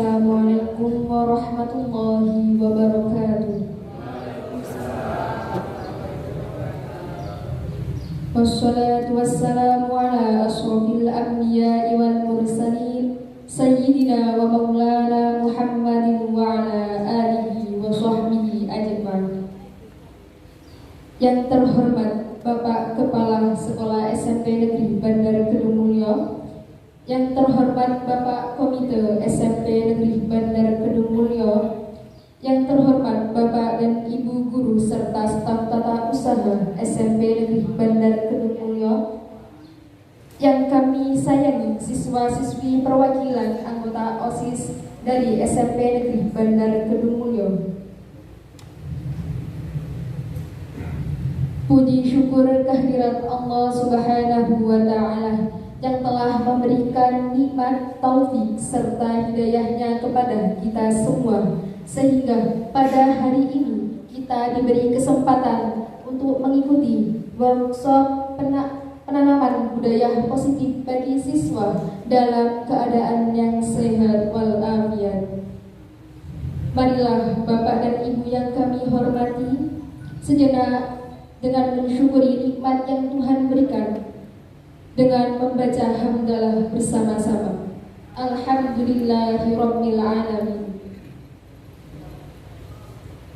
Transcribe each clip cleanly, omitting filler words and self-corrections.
Assalamualaikum warahmatullahi wabarakatuh. Wassalatu wassalamu ala ashrafil anbiya'i wal mursalin Sayyidina wa maulana Muhammadin wa ala alihi wa sahbihi ajma'in. Yang terhormat Bapak Kepala Sekolah SMP Negeri Bandar Kedung Mulyo, yang terhormat Bapak Komite SMP Negeri Bandar Kedung Mulyo, yang terhormat Bapak dan Ibu Guru serta staf tata usaha SMP Negeri Bandar Kedung Mulyo, yang kami sayangi siswa-siswi perwakilan anggota OSIS dari SMP Negeri Bandar Kedung Mulyo. Puji syukur kehadirat Allah Subhanahu wa Ta'ala yang telah memberikan nikmat taufik serta hidayahnya kepada kita semua, sehingga pada hari ini kita diberi kesempatan untuk mengikuti workshop penanaman budaya positif bagi siswa dalam keadaan yang sehat walafiat. Marilah Bapak dan Ibu yang kami hormati, sejenak dengan mensyukuri nikmat yang Tuhan berikan dengan membaca hamdalah bersama-sama. Alhamdulillahirabbil alamin.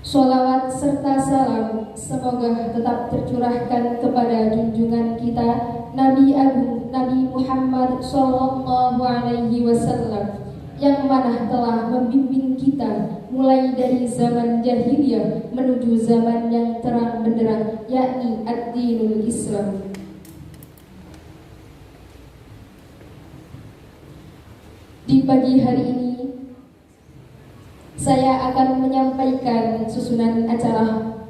Sholawat serta salam semoga tetap tercurahkan kepada junjungan kita Nabi Agung Nabi Muhammad Sallallahu Alaihi Wasallam, yang mana telah membimbing kita mulai dari zaman jahiliyah menuju zaman yang terang benderang, yakni ad-dinul Islam. Di pagi hari ini saya akan menyampaikan susunan acara.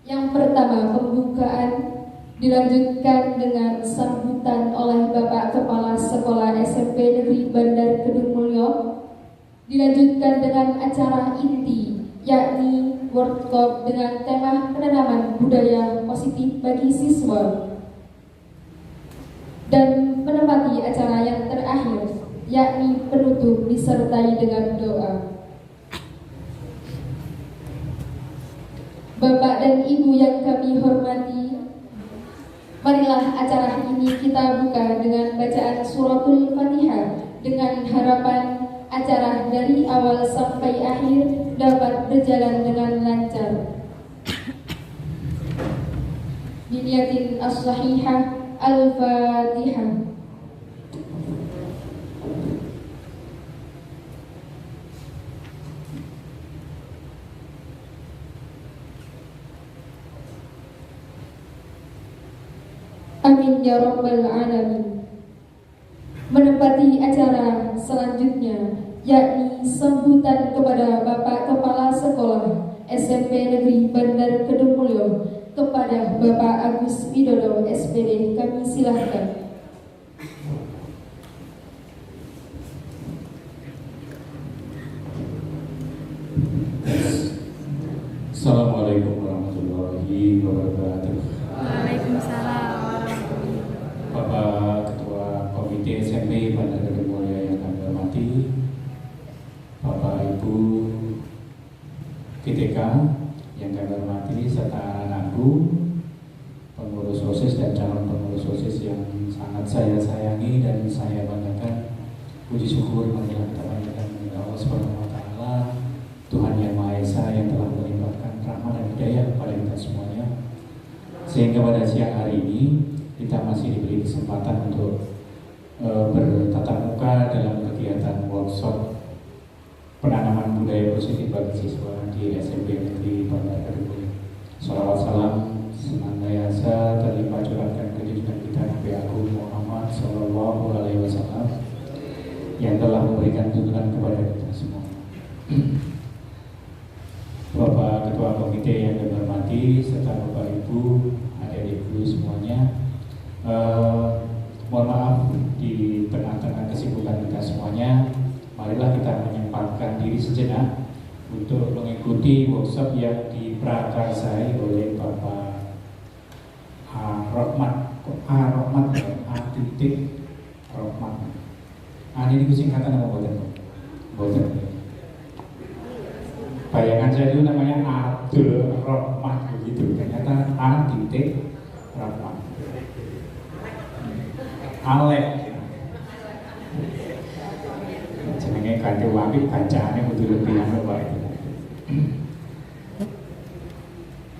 Yang pertama, pembukaan, dilanjutkan dengan sambutan oleh Bapak Kepala Sekolah SMP Negeri Bandar Kedung Mulyo, dilanjutkan dengan acara inti, yakni workshop dengan tema penanaman budaya positif bagi siswa, dan menempati acara yang terakhir, yakni penutup disertai dengan doa. Bapak dan Ibu yang kami hormati, marilah acara ini kita buka dengan bacaan suratul Fatihah, dengan harapan acara dari awal sampai akhir dapat berjalan dengan lancar. Biniyatin as-sahihah al-Fatihah. Amin ya rabbal alamin. Menempati acara selanjutnya, yakni sambutan kepada Bapak Kepala Sekolah SMP Negeri Bandar Kedung Mulyo kepada Bapak Agus Widodo SPD, kami silahkan. Assalamualaikum warahmatullahi wabarakatuh. Waalaikumsalam. Bapak Ketua Komite SMP Bandar Kedung Mulyo yang kami hormati, Bapak Ibu GTK yang kami hormati, serta anak-anakku, pengurus OSIS dan calon pengurus OSIS yang sangat saya sayangi dan saya banggakan. Puji syukur marilah kita panjatkan kepada Allah Subhanahu wa Ta'ala, Tuhan yang Maha Esa, yang telah melimpahkan rahmat dan hidayah kepada kita semuanya, sehingga pada siang hari ini kita masih diberi kesempatan untuk bertatap muka dalam kegiatan workshop penanaman budaya positif bagi siswa di SMP Negeri Bandar Kedung Mulyo. Shalawat salam senantiasa terlimpah curahkan ke junjungan kita Nabi Agung Muhammad Sallallahu Alaihi Wasallam, yang telah memberikan tuntunan kepada kita semua. Bapak Ketua Komite yang kami hormati, serta Bapak Ibu, adik-adikku semuanya, mohon maaf di tengah-tengah kesibukan kita semuanya, marilah kita menyempatkan diri sejenak untuk mengikuti workshop yang diprakarsai oleh Bapak Rohmat, Rohmat. Ini singkatan apa buatan? Buatan. bayangan saya itu namanya Abdul Rahman begitu, ternyata A titik Rahman. Alek jenenge ganti wapi bacaannya kudu lebih apa itu.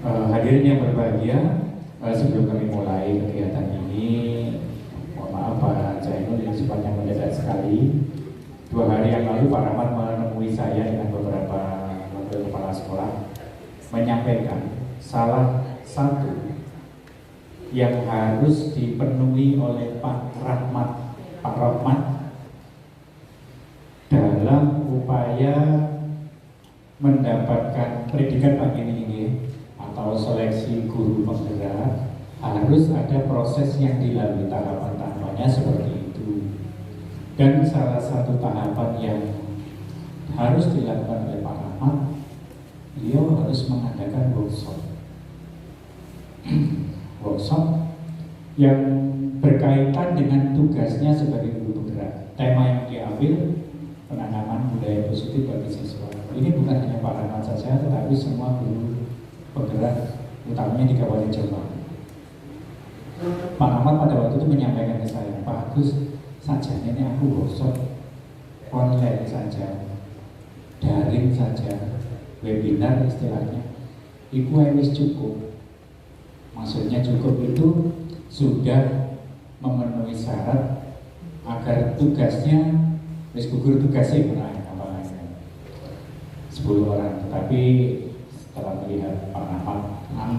Hadirin yang berbahagia, sebelum kami mulai kegiatan ini, mohon maaf Pak Jainul yang sifatnya mendadak sekali. 2 hari yang lalu Pak Rahmat menemui saya dengan beberapa wakil kepala sekolah menyampaikan salah satu yang harus dipenuhi oleh Pak Rahmat dalam upaya mendapatkan predikat pagi ini atau seleksi guru penggerak, harus ada proses yang dilalui, tahapan-tahapannya seperti itu. Dan salah satu tahapan yang harus dilakukan oleh Pak Rahmat, beliau harus mengadakan workshop yang berkaitan dengan tugasnya sebagai guru penggerak. Tema yang diambil penanaman budaya positif bagi siswa. Ini bukan hanya Pak Rahmat saja, tetapi semua guru penggerak, utamanya di Kabupaten Jombang. Pak Rahmat pada waktu itu menyampaikan ke saya, Pak Agus, saja ini aku workshop online saja, daring saja, webinar istilahnya, itu wis cukup. Maksudnya cukup itu sudah memenuhi syarat agar tugasnya wis gugur tugasnya benar apalagi 10 orang. Tetapi setelah melihat Pak Rahmat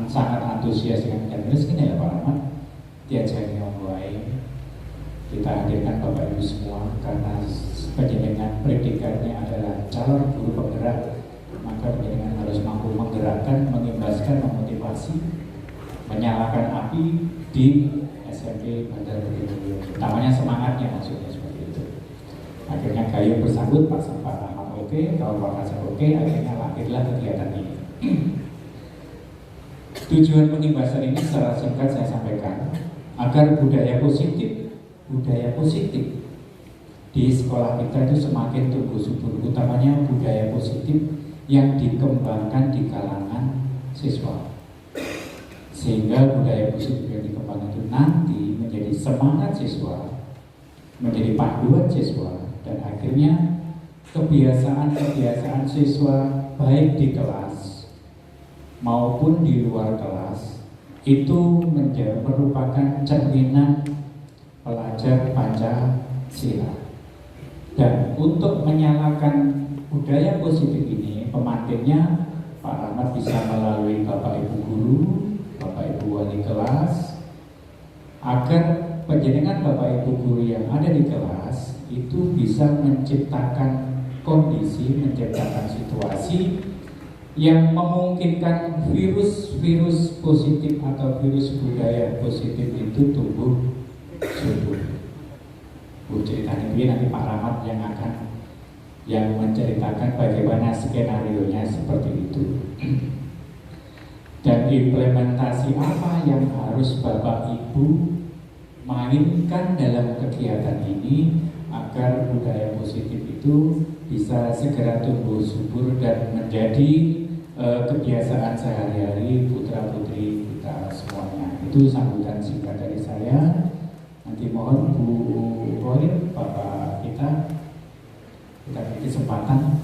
sangat antusias dengan terus ini ya Pak Rahmat diajari ngomong, kita hadirkan Bapak Ibu semua karena penjenengan predikatnya adalah calon guru penggerak, maka penjenengan harus mampu menggerakkan, mengimbaskan, memotivasi, menyalakan api di SMP Bandar Bukit. Namanya semangatnya maksudnya seperti itu. Akhirnya gayung bersambut, Pak Rahmat oke, kalau Pak Kasep oke, akhirnya lahirlah kegiatan ini. Tujuan pengimbasan ini secara singkat saya sampaikan agar budaya positif di sekolah kita itu semakin tumbuh subur, utamanya budaya positif yang dikembangkan di kalangan siswa, sehingga budaya positif yang dikembangkan itu nanti menjadi semangat siswa, menjadi panduan siswa, dan akhirnya kebiasaan siswa baik di kelas maupun di luar kelas itu merupakan cerminan pelajar Pancasila. Dan untuk menyalakan budaya positif ini, pemantiknya Pak Rahmat bisa melalui Bapak Ibu guru, Bapak Ibu wali kelas, agar penjenengan Bapak Ibu guru yang ada di kelas itu bisa menciptakan kondisi, menciptakan situasi yang memungkinkan virus positif atau virus budaya positif itu tumbuh subur. Cerita ini nanti Pak Rahmat yang menceritakan bagaimana skenario-nya seperti itu. Dan implementasi apa yang harus Bapak Ibu mainkan dalam kegiatan ini agar budaya positif itu bisa segera tumbuh subur dan menjadi kebiasaan sehari-hari putra-putri kita semuanya. Itu sambutan singkat dari saya. Nanti mohon Bu Rohir, Bapak kita beri kesempatan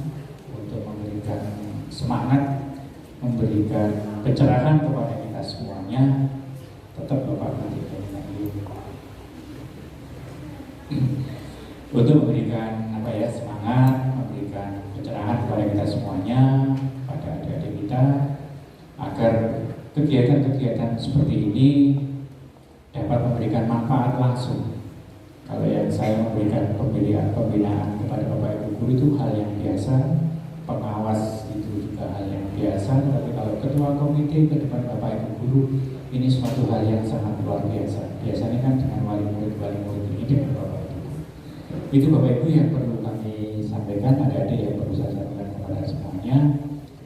untuk memberikan semangat, memberikan pencerahan kepada kita semuanya. Tetap Bapak nanti untuk memberikan semangat, memberikan pencerahan kepada kita semuanya, pada adik-adik kita, agar kegiatan-kegiatan seperti ini dapat memberikan manfaat langsung. Kalau yang saya memberikan pembinaan kepada Bapak Ibu guru itu hal yang biasa, pengawas itu juga hal yang biasa, tapi kalau ketua komite ke depan Bapak Ibu guru ini suatu hal yang sangat luar biasa. Biasanya kan dengan wali murid ini dengan Bapak Ibu. Itu Bapak Ibu yang perlu kami sampaikan, adik-adik yang perlu saya sampaikan kepada semuanya.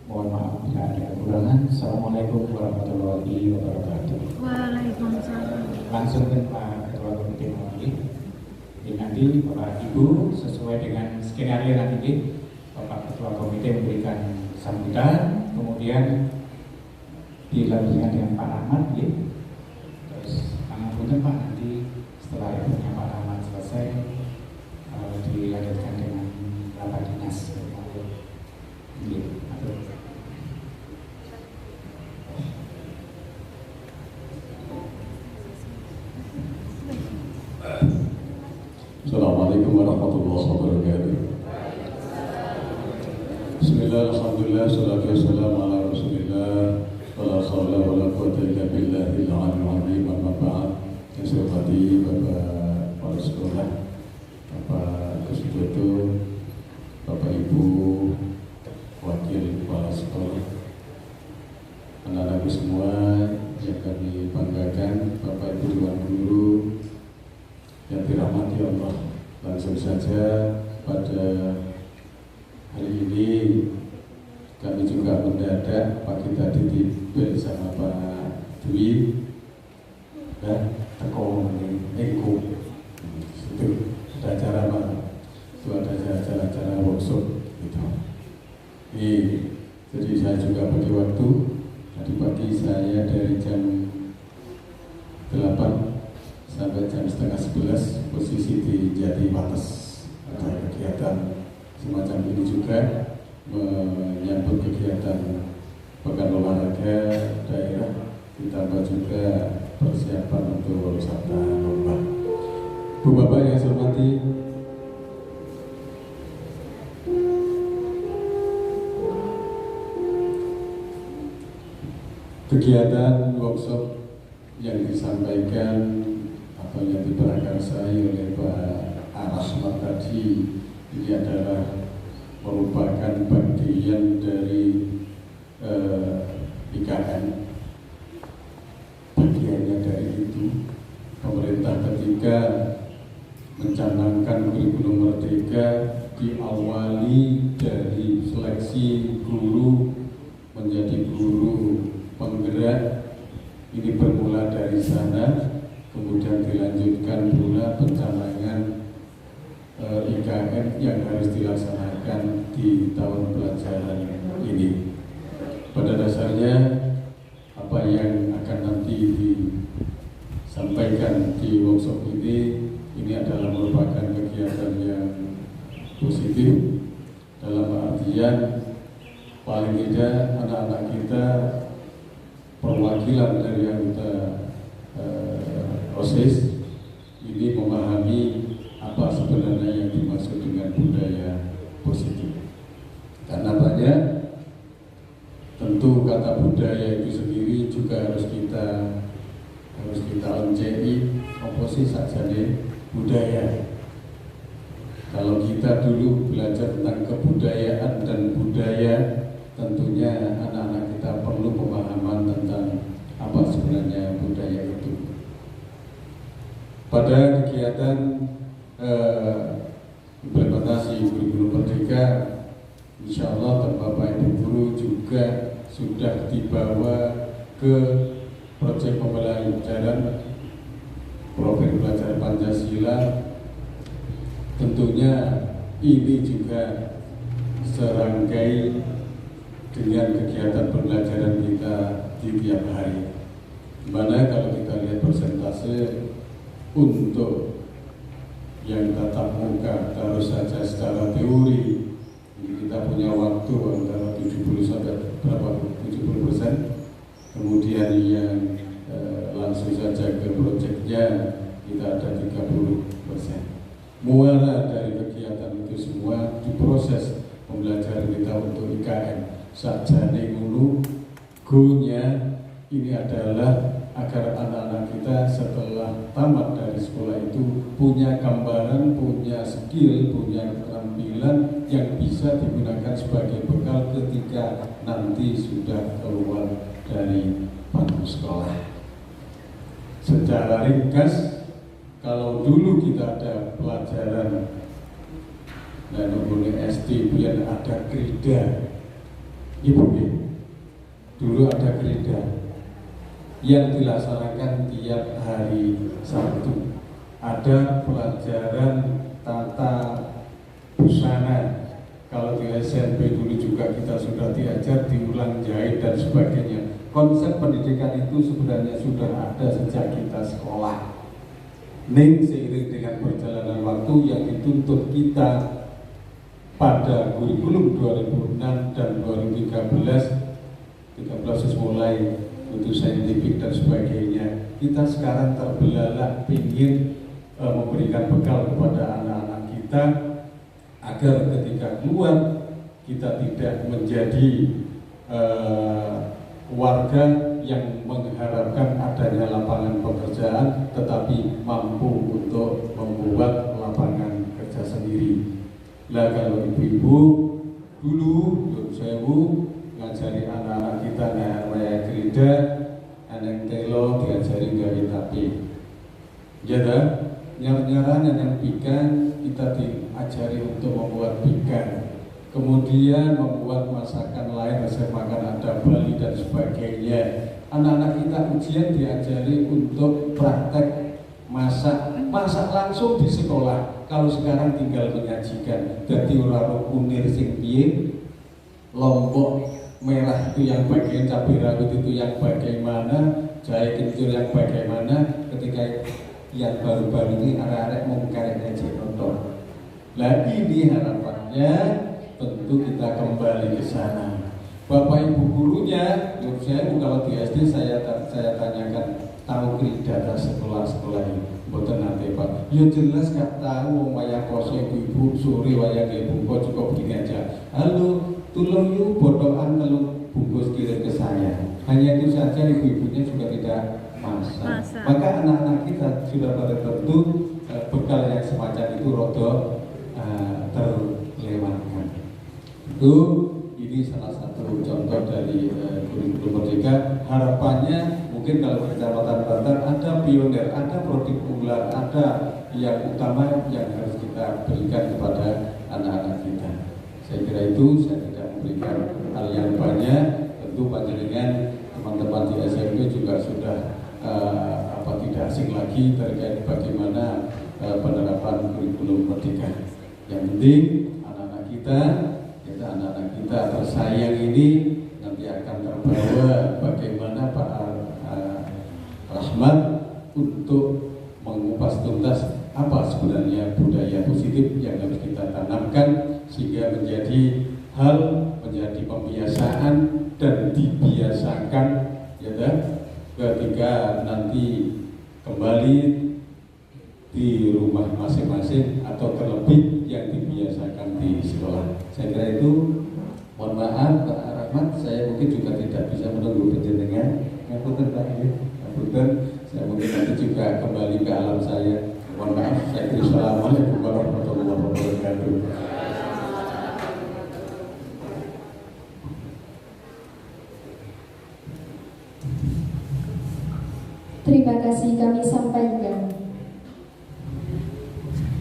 Mohon maaf bila ada kekurangan. Assalamualaikum warahmatullahi wabarakatuh. Waalaikumsalam. Langsung ke Pak Ketua Komite Mewakili. Nanti Bapak Ibu sesuai dengan skenario nanti Bapak Ketua Komite memberikan sambutan, kemudian dilanjutkan dengan Pak Rahmat, ya. Terus pangapunten Pak, nanti setelah ibunya Pak Rahmat selesai dilanjutkan dengan rapat dinas. Ya, Assalamualaikum warahmatullahi wabarakatuh. Bismillah, alhamdulillah, salatu wassalamu ala rasulillah, wala hawla wala quwwata illa billahil aliyyil azim, amma ba'd. Yang saya hormati Bapak Kepala Sekolah, Bapak Kusdodo, Bapak Ibu Wakil Kepala Sekolah, anak-anakku semua yang kami banggakan, Bapak Ibu Dewan Guru yang dirahmati Allah. Langsung saja pada hari ini kami juga mendadak pagi tadi tiba sama Pak Dwi dan teko Eko. Itu ada acara apa? Itu ada acara workshop gitu. Jadi saya juga bagi waktu. Tadi pagi saya dari jam 8 sampai jam setengah 11 posisi di Jati Wates. Ada kegiatan semacam ini juga menyambut kegiatan pekan olahraga daerah, ditambah juga persiapan untuk Sabta Lomba. Bu Bapak yang saya hormati, kegiatan workshop yang disampaikan atau yang diprakarsai oleh Pak Rahmat tadi ini adalah merupakan bagian dari IKN. Bagiannya dari itu, pemerintah ketika mencanangkan kurikulum merdeka diawali dari seleksi guru menjadi guru penggerak. Ini bermula dari sana, kemudian dilanjutkan pula pencanangan IKN yang harus dilaksanakan di tahun pelajaran ini. Pada dasarnya apa yang akan nanti disampaikan di workshop ini adalah merupakan kegiatan yang positif, dalam artian paling tidak anak-anak kita, perwakilan dari anggota OSIS ini memahami apa sebenarnya yang dimaksud dengan budaya positif. Karena banyak, tentu kata budaya itu sendiri juga harus kita oncei oposisi saja nih budaya. Kalau kita dulu belajar tentang kebudayaan dan budaya, tentunya anak-anak kita perlu pemahaman tentang apa sebenarnya budaya itu. Pada kegiatan implementasi kurikulum merdeka, insya Allah Bapak Ibu Guru juga sudah dibawa ke proyek pembelajaran profil pelajaran Pancasila. Tentunya ini juga serangkai dengan kegiatan pembelajaran kita di tiap hari. Dimana kalau kita lihat persentase untuk yang tatap muka taruh saja secara teori, kita punya waktu antara 70 sampai berapa 70%. Kemudian yang langsung saja ke proyeknya kita ada 30%. Muara dari kegiatan itu semua diproses pembelajaran kita untuk IKN. Sajane ngono, goalnya ini adalah agar anak-anak kita setelah tamat dari sekolah itu punya gambaran, punya skill, punya keterampilan yang bisa digunakan sebagai bekal ketika nanti sudah keluar dari bangku sekolah. Secara ringkas, kalau dulu kita ada pelajaran dan umumnya SD biar ada krida, ibu dulu ada krida yang dilaksanakan tiap hari Sabtu. Ada pelajaran tata busana Kalau di SMP dulu juga kita sudah diajar diulang jahit dan sebagainya. Konsep pendidikan itu sebenarnya sudah ada sejak kita sekolah. Ning seiring dengan perjalanan waktu yang dituntut kita pada kurikulum 2006 dan 2013 mulai untuk saintifik dan sebagainya, kita sekarang terbelalak ingin memberikan bekal kepada anak-anak kita agar ketika keluar kita tidak menjadi warga yang mengharapkan adanya lapangan pekerjaan, tetapi mampu untuk membuat lapangan kerja sendiri. Lah kalau ibu-ibu dulu sewu ngajari anak-anak kita namanya gereja, anak telo diajari gawe tapi, jadi nyar-nyaran yang pikan kita diajari untuk membuat pikan, kemudian membuat masakan lain, resep makan ada Bali dan sebagainya. Anak-anak kita ujian diajari untuk praktek masak langsung di sekolah. Kalau sekarang tinggal menyajikan, jadi orang kunir sing piye, lombok merah itu yang bagian, cabai rawit itu yang bagaimana, jahe kencur yang bagaimana. Ketika yang baru-baru ini arek-arek mau karetnya nonton. Lah ini harapannya tentu kita kembali ke sana. Bapak Ibu gurunya, saya kalau di SD saya tanyakan tahu data sekolah-sekolah ini. Betul nanti Pak. Ya jelas gak tahu wayah poso ibu-ibu sore wayah kayak bungkus cukup begini aja. Halo, tolong yuk bodohan telur bungkus kirim ke saya. Hanya itu saja, ibu-ibunya juga tidak masak. Maka anak-anak kita sudah pada tentu bekal yang semacam itu rodo terlewatkan. Itu ini salah satu contoh dari kurikulum Merdeka. Harapannya mungkin kalau Kecamatan Bantar ada pionir, ada produk unggulan, ada yang utama yang harus kita berikan kepada anak-anak kita. Saya kira itu, saya tidak memberikan hal yang banyak. Tentu panjenengan teman-teman di SMP juga sudah tidak asing lagi terkait bagaimana penerapan kurikulum Merdeka. Yang penting anak-anak kita tersayang ini nanti akan terbawa bagaimana Pak Rahmat untuk mengupas tuntas apa sebenarnya budaya positif yang harus kita tanamkan sehingga menjadi menjadi pembiasaan dan dibiasakan, ya kan? Ketika nanti kembali di rumah masing-masing atau terlebih yang dibiasakan di sekolah. Saya kira itu. Mohon maaf Pak Rahmat, saya mungkin juga tidak bisa menunggu penjenengan. Ngapunten Pak, ngapunten. Saya mungkin nanti juga kembali ke alam saya. Mohon maaf, saya kira Assalamualaikum warahmatullahi wabarakatuh. Terima kasih kami sampaikan.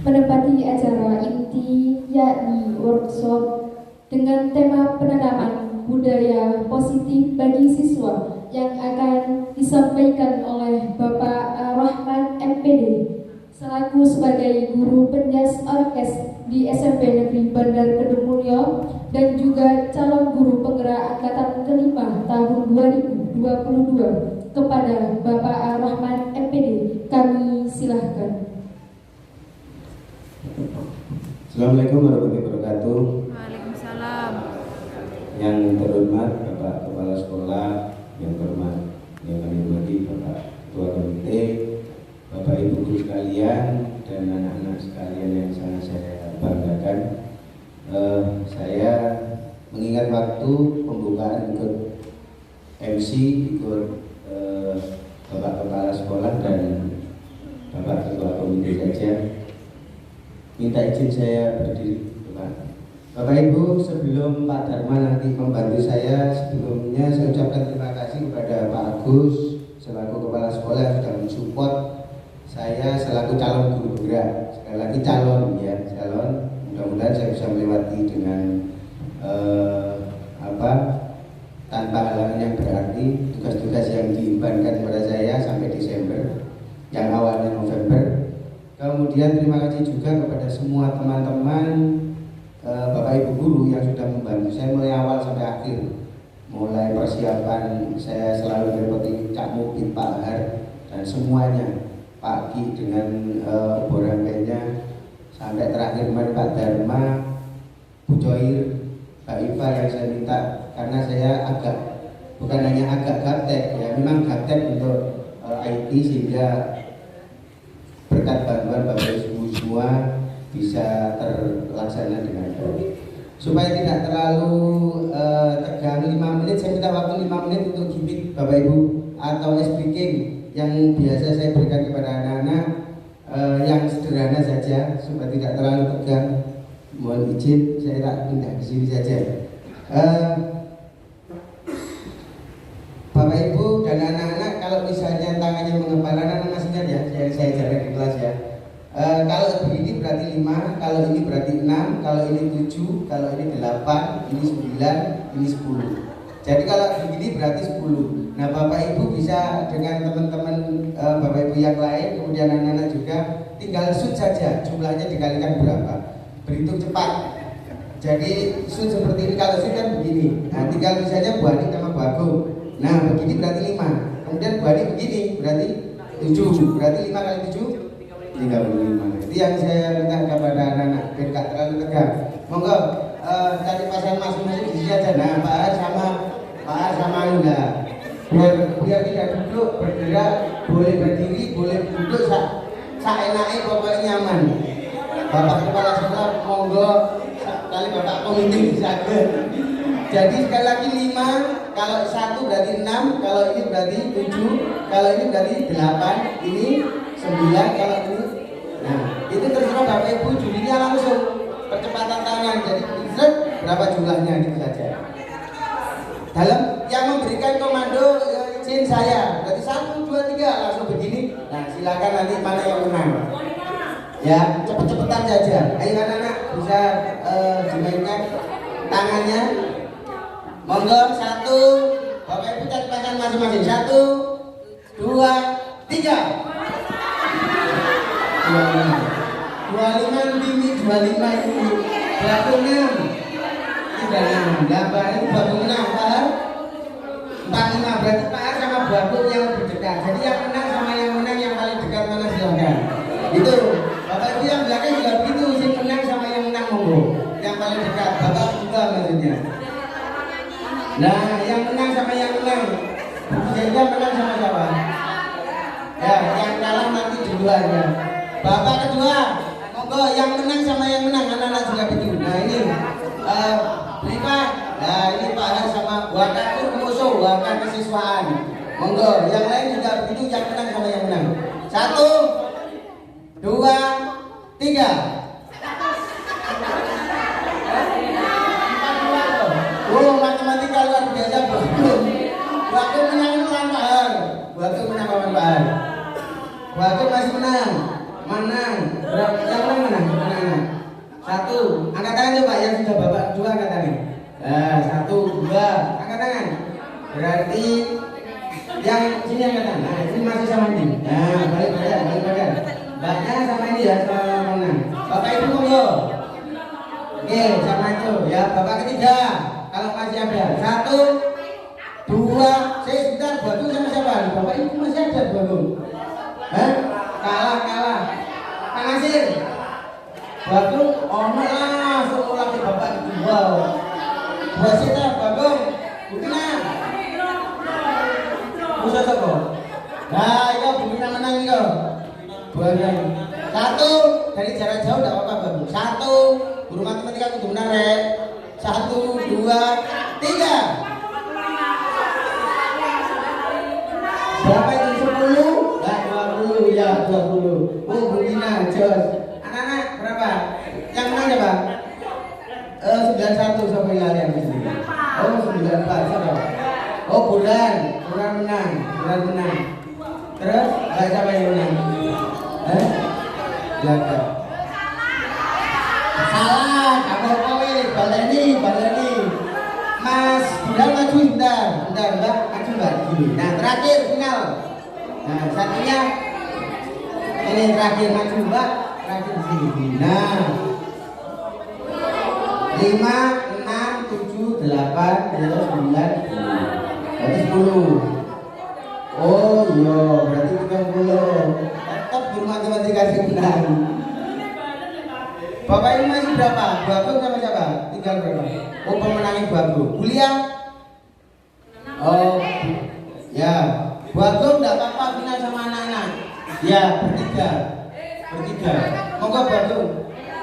Menempati acara inti yakni workshop dengan tema penanaman budaya positif bagi siswa yang akan disampaikan oleh Bapak Rahmat MPD selaku sebagai guru penjas orkes di SMP Negeri Bandar Kedungmulyo dan juga calon guru penggerak angkatan kelima tahun 2022 kepada Bapak Rahmat MPD. Kami silahkan. Assalamualaikum warahmatullahi wabarakatuh. Waalaikumsalam. Yang terhormat Bapak Kepala Sekolah, yang terhormat yang kami hormati Bapak Ketua Komite, Bapak Ibu guru sekalian dan anak-anak sekalian yang sangat saya banggakan. Saya mengingat waktu pembukaan ikut MC, ikut Bapak Kepala Sekolah dan Bapak Ketua Komite saja. Minta izin saya berdiri, Bapak Ibu. Sebelum Pak Dharma nanti membantu saya, sebelumnya saya ucapkan terima kasih kepada Pak Agus selaku Kepala Sekolah yang sudah mensupport saya selaku calon guru penggerak. Sekali lagi calon. Mudah-mudahan saya bisa melewati dengan tanpa halangan yang berarti tugas-tugas yang diembankan kepada saya sampai Desember, yang awalnya November. Kemudian terima kasih juga kepada semua teman-teman Bapak Ibu guru yang sudah membantu saya mulai awal sampai akhir. Mulai persiapan saya selalu merepoti Cak Mubin, Pak Har, dan semuanya, Pak Ki dengan borangkainya, sampai terakhir kemarin Pak Dharma, Bu Coir, Pak Iva yang saya minta, karena saya agak, bukan hanya agak gaptek ya, memang gaptek untuk IT, sehingga berkat bantuan Bapak Ibu semua bisa terlaksana dengan baik. Supaya tidak terlalu tegang, 5 menit, saya minta waktu 5 menit untuk gimmick Bapak Ibu atau speaking yang biasa saya berikan kepada anak-anak, yang sederhana saja supaya tidak terlalu tegang. Mohon izin, saya tak pindah ke sini saja. Bapak Ibu dan anak-anak, kalau misalnya tangannya mengepal, anak-anak masih ingat ya, saya ajarkan di kelas ya. Kalau begini berarti 5, kalau ini berarti 6, kalau ini 7, kalau ini 8, ini 9, ini 10. Jadi kalau begini berarti 10. Nah Bapak Ibu bisa dengan teman-teman Bapak Ibu yang lain, kemudian anak-anak juga, tinggal shoot saja, jumlahnya dikalikan berapa, berhitung cepat. Jadi shoot seperti ini, kalau shoot kan begini. Nah tinggal misalnya Bu Ani sama Bu Agung. Nah begini berarti 5, kemudian Bu Ani begini berarti 7, berarti 5 kali 7 35. Itu yang saya minta kepada anak-anak biar gak terlalu tegang. Monggo cari pasang masing-masing di sini aja. Nah Pak Ar sama Anda biar tidak duduk, bergerak, boleh berdiri, boleh duduk, seenaknya pokoknya nyaman. Bapak Kepala Sekolah monggo, kali Bapak Komite bisa ke. Jadi sekali lagi 5, kalau 1 berarti 6, kalau ini berarti 7, kalau ini berarti 8, ini 9, kalau ini. Nah itu terserah Bapak Ibu, jadinya langsung percepatan tangan. Jadi berapa jumlahnya itu saja. Dalam yang memberikan komando izin saya, berarti 1, 2, 3 langsung begini. Nah silakan nanti mana yang menang. Ya cepet-cepetan saja. Ayo anak-anak bisa dimainkan tangannya. Monggo 1, Bapak Ibu cari pasangan masing-masing. 1, 2, 3. 25 tinggi, 25 ini berapa 6? 36. Nah Pak ini 26, Pak 45, berarti Pak sama Bu Agung yang lebih dekat. Jadi yang menang sama yang menang yang paling dekat mana silakan. Itu Bapak Ibu yang belakang juga begitu, si menang sama yang menang monggo. Yang paling dekat, Bapak juga maksudnya. Nah yang menang sama yang menang, sehingga menang sama siapa? Ya yang kalah nanti duluan ya. Bapak kedua, monggo yang menang sama yang menang, anak-anak juga begitu. Nah ini Prima, nah ini Pak Har sama Wakakur musuh, Wakar kesiswaan. Monggo, yang lain juga begitu, yang menang sama yang menang. 1, 2, 3. Oh, matematika luar biasa, belum. Waktu menang lawan Pak Har. Waktu menang lawan Pak Har. Waktu masih menang. Menang. Yang menang mana? Anak-anak. 1. Angkat tangan coba yang sudah Bapak 2 angkat tangan. Nah, 1, 2 angkat tangan. Berarti yang sini angkat tangan. Nah, ini masih sama ini. Nah, balik badan. Mbaknya sama ini ya, sama mana? Bapak Ibu monggo. Oke, sama itu ya. Bapak ketiga. Kalau masih ada 1, 2, saya sebentar Bagus sama siapa? Bapak Ibu masih ada Bagus? Hah? Kalah. Pak Nasir. Bagus, lah, semua lagi Bapak kedua. Wasita, Bagus, Bukina. Musa Soko. Nah, itu Bukina menang itu. 1 dari jarak jauh tidak apa-apa Bagus. 1, guru matematika itu benar ya. 1, 2, 3. Berapa itu 10? Nah, 20 ya 20. Oh Bukina, jos. Anak-anak berapa? Yang menang ya Pak? 91 sampai kalian di sini. Oh 94 siapa? Oh Bulan menang. Terus siapa yang menang? Belanda. Salah, kamu kowe baleni. Mas Bulan maju bentar, Mbak maju Mbak gini. Nah terakhir final. Nah satunya ini terakhir maju Mbak. Terakhir di sini. Nah 5, 6, 7, 8, 9, 10. Berarti 10. Oh iya, berarti 30. Tetap guru matematika sih benar. Bapak ini masih berapa? Bagong sama siapa? Tinggal berapa? Oh, pemenangnya Bagong. Kuliah? Oh, ya. Bagong enggak apa-apa final sama anak-anak. Ya, bertiga. Monggo Bagong.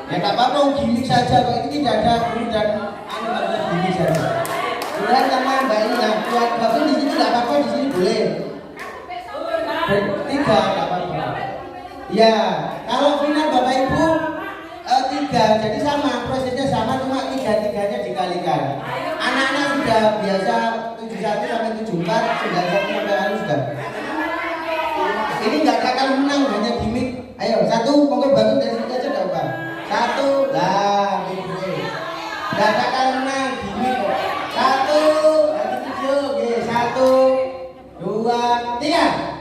Ya enggak apa-apa, gimmick saja kok. Ini tidak ada guru dan anak gimmick saja. Kemudian sama Mbak ini ya, buat Bagong di sini enggak apa-apa, di sini boleh. Bertiga enggak apa-apa. Ya, kalau final Bapak Ibu 3, jadi sama, prosesnya sama, cuma 3-3-nya dikalikan. Anak-anak sudah biasa 71 sampai 74, 91 sampai anu sudah. Ini nggak akan menang, hanya gimmick. Ayo, 1, monggo bangun dari sini aja nggak apa. 1, lah, gitu. Nggak akan menang, gimmick kok. 1, lagi 7, oke, 1, 2, 3.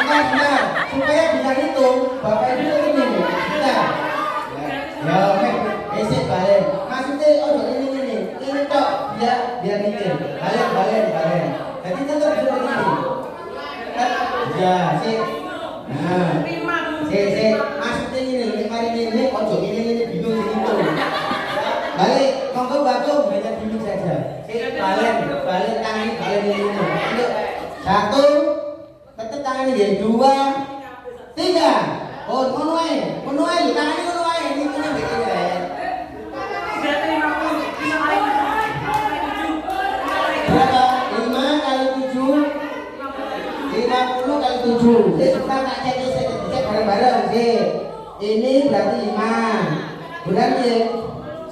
Benar, supaya bisa hitung, Bapak Ibu ini kita. Ya, oke, besok balik. Maksudnya, oh ini tok, biar mikir. Balik. Jadi tetap seperti ini. Ya, sih. Nah, sih. Maksudnya ini, ojo ini bingung gitu. Balik, monggo Bagong hanya bingung saja. Balik tangan, balik ini. 1. Tetap tangan ini 2, 3. Oh, ngono ae. Tangan ngono ae. Ini punya bikin ya. Berapa? 5 kali 7. 50 kali 7. Jadi kita tak cek bareng-bareng sih. Ini berarti 5. Bukan ya?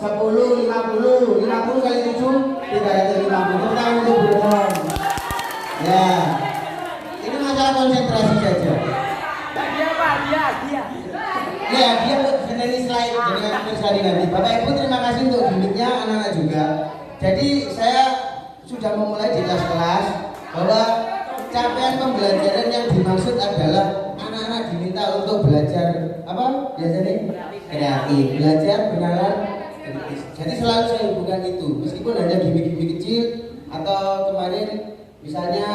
10, 50 kali 7 350. Kita untuk berdoa. Ya. Masalah konsentrasi saja. Ya, dia sendiri slide dengan slide nanti. Bapak Ibu terima kasih untuk gimmicknya, anak-anak juga. Jadi saya sudah memulai di kelas-kelas bahwa capaian pembelajaran yang dimaksud adalah anak-anak diminta untuk belajar apa biasanya kreatif, belajar kenalan kritis. Jadi selalu saya hubungkan itu, meskipun hanya gimmick-gimmick kecil atau kemarin misalnya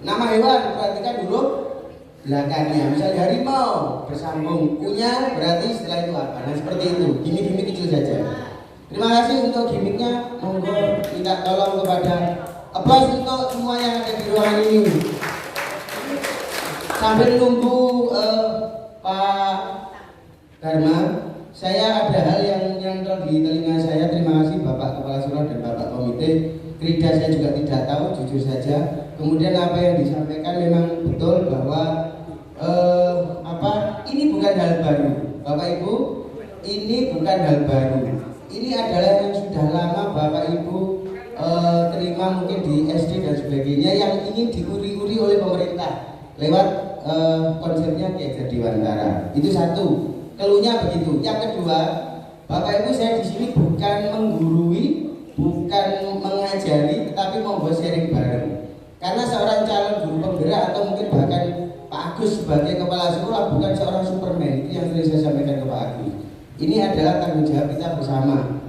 nama hewan, perhatikan dulu belakangnya. Misalnya harimau bersambung, punya berarti setelah itu apa. Nah seperti itu, gimmick-gimmick kecil saja. Terima kasih untuk gimmicknya. Monggo minta tolong kepada aplaus untuk semua yang ada di ruangan ini. Sambil nunggu Pak Dharma, saya ada hal yang nyantol di telinga saya. Terima kasih Bapak Kepala Surah dan Bapak Komite. Krida saya juga tidak tahu, jujur saja. Kemudian apa yang disampaikan memang betul bahwa ini bukan hal baru, Bapak Ibu. Ini bukan hal baru. Ini adalah yang sudah lama Bapak Ibu terima mungkin di SD dan sebagainya yang ingin diuri-uri oleh pemerintah lewat konsepnya Kiai Jadiwantara. Itu satu, keluhnya begitu. Yang kedua, Bapak Ibu saya di sini bukan menggurui, bukan mengajari, tetapi membuat sharing bareng. Karena seorang calon guru penggerak atau mungkin bahkan Pak Agus sebagai kepala sekolah bukan seorang Superman, itu yang sering saya sampaikan ke Pak Agus. Ini adalah tanggung jawab kita bersama.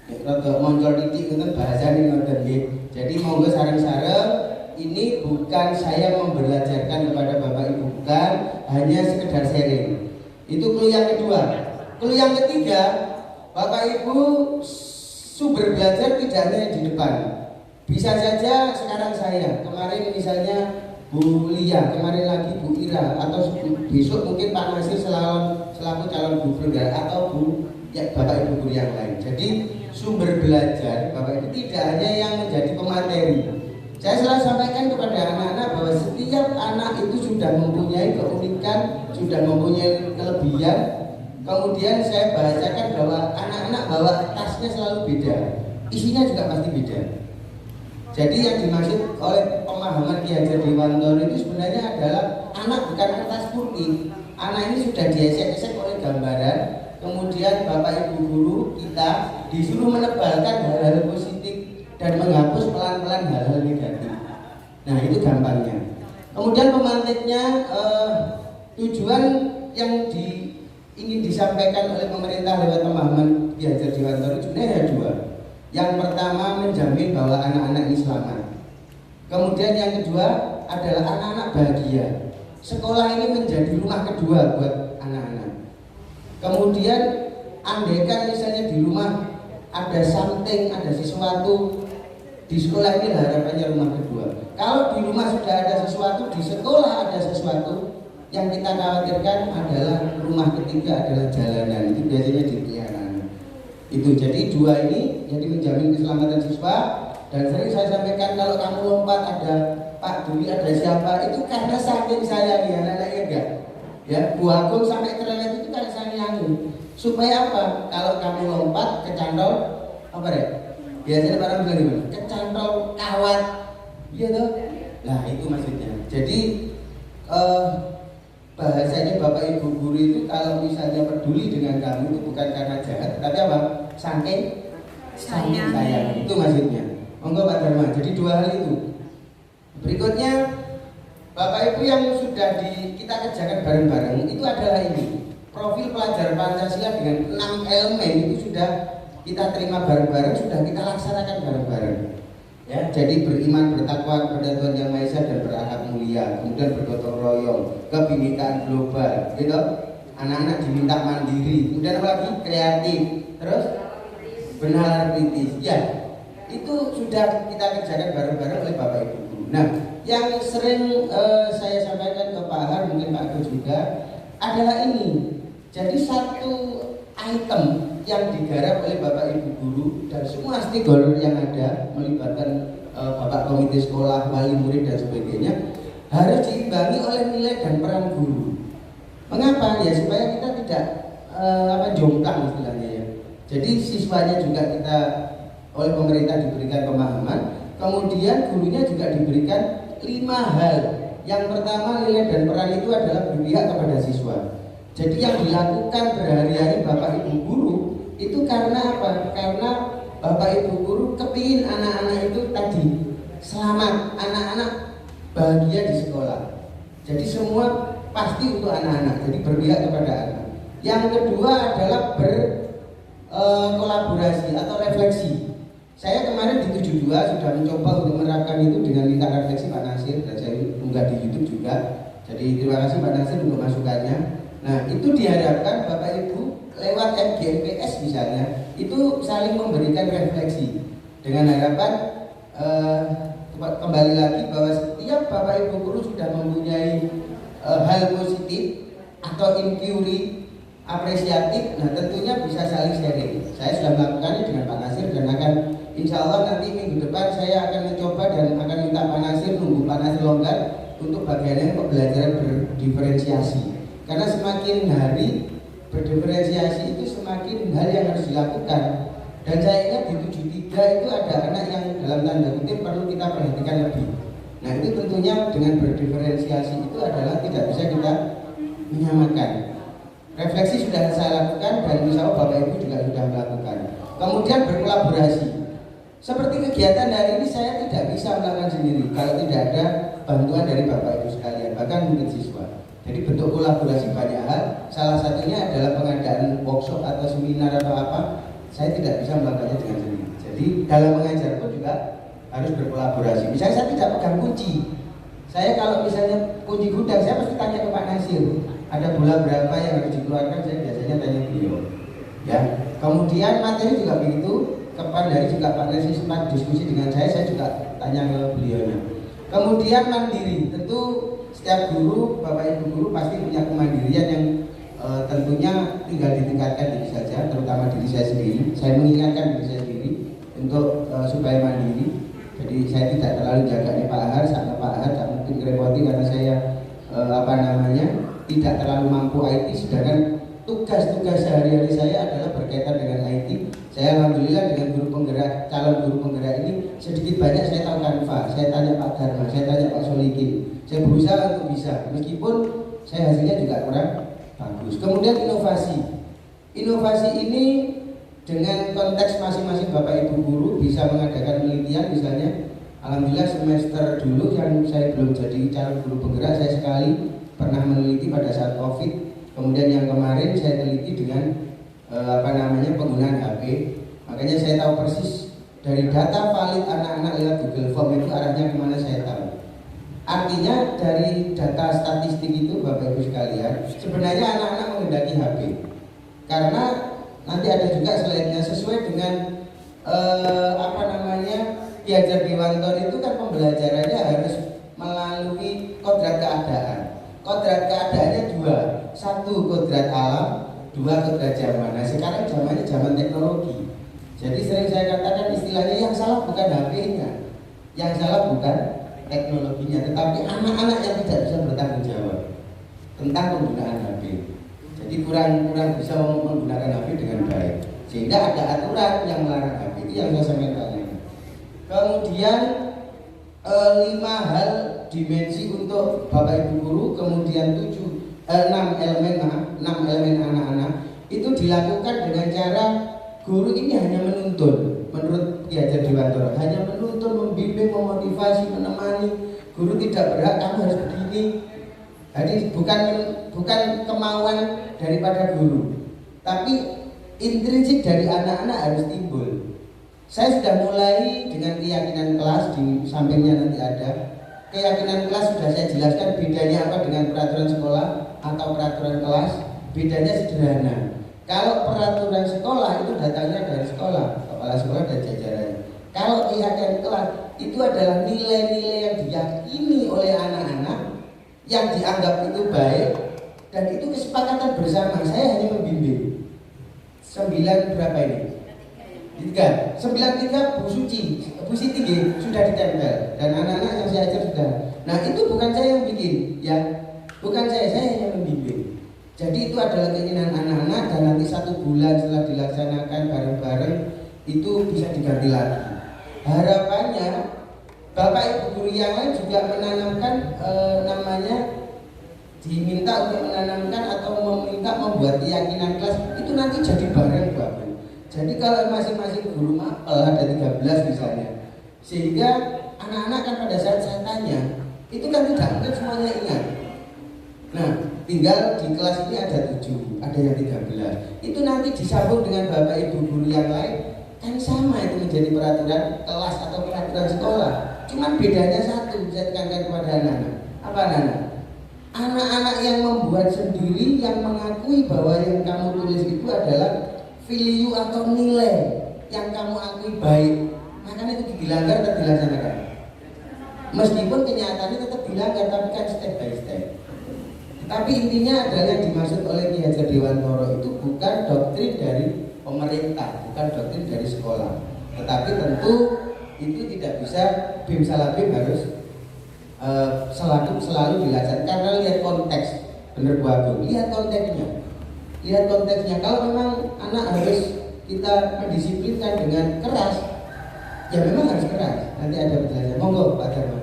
Untuk muncul titik itu bahasanya ngoten nggih. Jadi monggo sareng-sareng, ini bukan saya membelajarkan kepada Bapak Ibu, bukan, hanya sekedar sharing. Itu clue yang kedua. Clue yang ketiga, Bapak Ibu sumber belajar tidak hanya di depan. Bisa saja sekarang saya, kemarin misalnya Bu Lia, kemarin lagi Bu Ira, atau besok mungkin Pak Nasir selaku calon gubernur atau Bapak Ibu guru yang lain. Jadi sumber belajar Bapak Ibu tidak hanya yang menjadi pemateri. Saya selalu sampaikan kepada anak-anak bahwa setiap anak itu sudah mempunyai keunikan, sudah mempunyai kelebihan. Kemudian saya bahasakan bahwa anak-anak bawa tasnya selalu beda, isinya juga pasti beda. Jadi yang dimaksud oleh pemahaman Kiai Jadiwantara itu sebenarnya adalah anak bukan kertas putih. Anak ini sudah diesek-esek oleh gambaran. Kemudian Bapak Ibu guru kita disuruh menebalkan hal-hal positif dan menghapus pelan-pelan hal-hal negatif. Nah itu gampangnya. Kemudian pemantiknya tujuan yang ingin disampaikan oleh pemerintah lewat pemahaman Ki Hajar Dewantara sebenarnya ada dua. Yang pertama menjamin bahwa anak-anak ini selamat. Kemudian yang kedua adalah anak-anak bahagia. Sekolah ini menjadi rumah kedua buat anak-anak. Kemudian andaikan misalnya di rumah ada something, ada sesuatu, di sekolah ini harapannya rumah kedua. Kalau di rumah sudah ada sesuatu, di sekolah ada sesuatu, yang kita khawatirkan adalah rumah ketiga adalah jalanan. Itu biasanya di anak-anak. Itu jadi dua ini jadi menjamin keselamatan siswa. Dan sering saya sampaikan kalau kamu lompat ada Pak Duli, ada siapa, itu karena saking saya nih anak-anaknya enggak. Ya, Bu Agung sampai kerewet itu karena sayangin. Supaya apa? Kalau kamu lompat kecantol apa ya? Biasanya orang bilang gimana? Kecantol kawat, iya toh? Nah itu maksudnya. Jadi bahasanya Bapak Ibu guru itu kalau misalnya peduli dengan kamu itu bukan karena jahat, tapi apa? Saking sayang. Itu maksudnya. Monggo Pak Dharma. Jadi dua hal itu. Berikutnya Bapak Ibu yang sudah kita kerjakan bareng-bareng itu adalah ini. Profil pelajar Pancasila dengan 6 elemen itu sudah kita terima bareng-bareng, sudah kita laksanakan bareng-bareng. Ya, jadi beriman, bertakwa kepada Tuhan Yang Maha Esa dan berakhlak mulia, kemudian bergotong royong, kebinekaan global, gitu. Anak-anak diminta mandiri, kemudian apa lagi? Kreatif, terus benar kritis. Ya, itu sudah kita kerjakan bareng-bareng oleh Bapak Ibu guru. Nah, yang sering saya sampaikan ke Pak Har, mungkin Pak Agus juga, adalah ini. Jadi satu item yang digarap oleh Bapak Ibu guru dan semua stakeholder yang ada, melibatkan Bapak Komite Sekolah, wali murid dan sebagainya, harus diimbangi oleh nilai dan peran guru. Mengapa? Ya supaya kita tidak jomplang istilahnya ya. Jadi siswanya juga kita oleh pemerintah diberikan pemahaman, kemudian gurunya juga diberikan 5 hal. Yang pertama, nilai dan peran itu adalah berpihak kepada siswa. Jadi yang dilakukan berhari-hari Bapak Ibu guru itu karena apa? Karena Bapak Ibu guru kepingin anak-anak itu tadi selamat, anak-anak bahagia di sekolah. Jadi semua pasti untuk anak-anak, jadi berpihak kepada anak. Yang kedua adalah berkolaborasi atau refleksi. Saya kemarin di 72 sudah mencoba untuk menerapkan itu dengan minta refleksi Pak Nasir, dan saya unggah di YouTube juga. Jadi terima kasih Pak Nasir untuk masukannya. Nah itu diharapkan Bapak Ibu lewat MGMPS misalnya itu saling memberikan refleksi dengan harapan kembali lagi bahwa setiap Bapak Ibu guru sudah mempunyai hal positif atau inquiry apresiatif. Nah tentunya bisa saling sharing. Saya sudah melakukannya dengan Pak Nasir dan akan insya Allah nanti minggu depan saya akan mencoba dan akan minta Pak Nasir, nunggu Pak Nasir longgar untuk bagiannya pembelajaran berdiferensiasi. Karena semakin hari berdiferensiasi itu semakin hal yang harus dilakukan. Dan saya ingat di 73 itu ada anak yang dalam tanda kutip perlu kita perhatikan lebih. Nah itu tentunya dengan berdiferensiasi itu adalah tidak bisa kita menyamakan. Refleksi sudah saya lakukan dan insya Allah Bapak Ibu juga sudah melakukan. Kemudian berkolaborasi. Seperti kegiatan hari ini saya tidak bisa melakukan sendiri kalau tidak ada bantuan dari Bapak Ibu sekalian, bahkan mungkin siswa. Jadi bentuk kolaborasi banyak hal. Salah satunya adalah pengadaan workshop atau seminar atau apa. Saya tidak bisa melakukannya dengan sendiri. Jadi dalam mengajar pun juga harus berkolaborasi. Misalnya saya tidak pegang kunci. Saya kalau misalnya kunci gudang, saya pasti tanya ke Pak Nasir. Ada bola berapa yang harus dikeluarkan? Saya biasanya tanya beliau. Ya. Kemudian materi juga begitu. Kapan dari juga Pak Nasir sempat diskusi dengan saya juga tanya ke beliaunya. Kemudian mandiri, tentu setiap guru, Bapak Ibu guru pasti punya kemandirian yang tentunya tinggal ditingkatkan diri saja, terutama diri saya sendiri. Saya mengingatkan diri saya sendiri untuk supaya mandiri. Jadi saya tidak terlalu jaga Pak Har, karena Pak Har tak mungkin merepoti karena saya tidak terlalu mampu IT, sedangkan tugas-tugas sehari-hari saya adalah berkaitan dengan IT. Saya alhamdulillah dengan guru penggerak, calon guru penggerak ini sedikit banyak saya tahu Canva, saya tanya Pak Dharma, saya tanya Pak Solikin. Saya berusaha untuk bisa, meskipun saya hasilnya juga kurang bagus. Kemudian inovasi. Inovasi ini dengan konteks masing-masing Bapak Ibu guru bisa mengadakan penelitian misalnya. Alhamdulillah semester dulu yang saya belum jadi calon guru penggerak, saya sekali pernah meneliti pada saat COVID Kemudian yang kemarin saya teliti dengan penggunaan HP. Makanya saya tahu persis dari data valid anak-anak lewat Google Form itu arahnya kemana saya tahu. Artinya dari data statistik itu Bapak Ibu sekalian, sebenarnya anak-anak menghendaki HP. Karena nanti ada juga slide-nya sesuai dengan Ki Hajar Dewantoro itu kan pembelajarannya harus melalui kodrat keadaan. Kodrat keadaannya dua, satu kodrat alam, dua kodrat zaman. Nah sekarang zamannya zaman teknologi. Jadi sering saya katakan istilahnya yang salah bukan HP-nya, yang salah bukan teknologinya, tetapi anak-anak yang tidak bisa bertanggung jawab tentang penggunaan HP. Jadi kurang bisa menggunakan HP dengan baik, sehingga ada aturan yang melarang HP. Itu yang saya sampaikan. Kemudian 5 hal dimensi untuk Bapak Ibu guru, kemudian 6 elemen anak-anak itu dilakukan dengan cara guru ini hanya menuntun. Menurut Ki Hajar Dewantoro hanya menuntun, membimbing, memotivasi, menemani. Guru tidak berhak kamu harus begini. Jadi bukan kemauan daripada guru, tapi intrinsik dari anak-anak harus timbul. Saya sudah mulai dengan keyakinan kelas, di sampingnya nanti ada keyakinan kelas, sudah saya jelaskan bedanya apa dengan peraturan sekolah atau peraturan kelas. Bedanya sederhana. Kalau peraturan sekolah itu datangnya dari sekolah, kepala sekolah dan jajarannya. Kalau keyakinan kelas itu adalah nilai-nilai yang diyakini oleh anak-anak, yang dianggap itu baik, dan itu kesepakatan bersama. Saya hanya membimbing. 9 berapa ini? 3. 93 Bu Siti sudah ditempel, dan anak-anak yang saya ajar sudah. Nah itu bukan saya yang bikin, ya, bukan saya hanya membimbing. Jadi itu adalah keinginan anak-anak, dan nanti 1 bulan setelah dilaksanakan bareng-bareng itu bisa diganti lagi. Harapannya Bapak Ibu guru yang lain juga menanamkan diminta untuk menanamkan atau meminta membuat keyakinan kelas itu nanti jadi bareng Bapak. Jadi kalau masing-masing guru mapel ada 13 misalnya, sehingga anak-anak kan pada saat saya tanya itu kan tidak mungkin semuanya ingat. Nah tinggal di kelas ini ada 7, ada yang 13. Itu nanti disambung dengan Bapak Ibu guru yang lain, kan sama itu menjadi peraturan kelas atau peraturan sekolah. Cuman bedanya satu, saya tekankan kepada anak-anak. Apa anak-anak? Anak-anak yang membuat sendiri, yang mengakui bahwa yang kamu tulis itu adalah value atau nilai yang kamu akui baik, makanya itu dilanggar atau dilaksanakan. Meskipun kenyataannya tetap dilanggar, tapi kan step by step. Tapi intinya adalah yang dimaksud oleh Ki Hajar Dewantoro itu bukan doktrin dari pemerintah, bukan doktrin dari sekolah, tetapi tentu itu tidak bisa bim salah bim harus selalu dilaksanakan, karena lihat konteks. Bener Bu Agung, lihat konteksnya. Kalau memang anak harus kita mendisiplinkan dengan keras, ya memang harus keras. Nanti ada penjelasan. Monggo Pak Darman.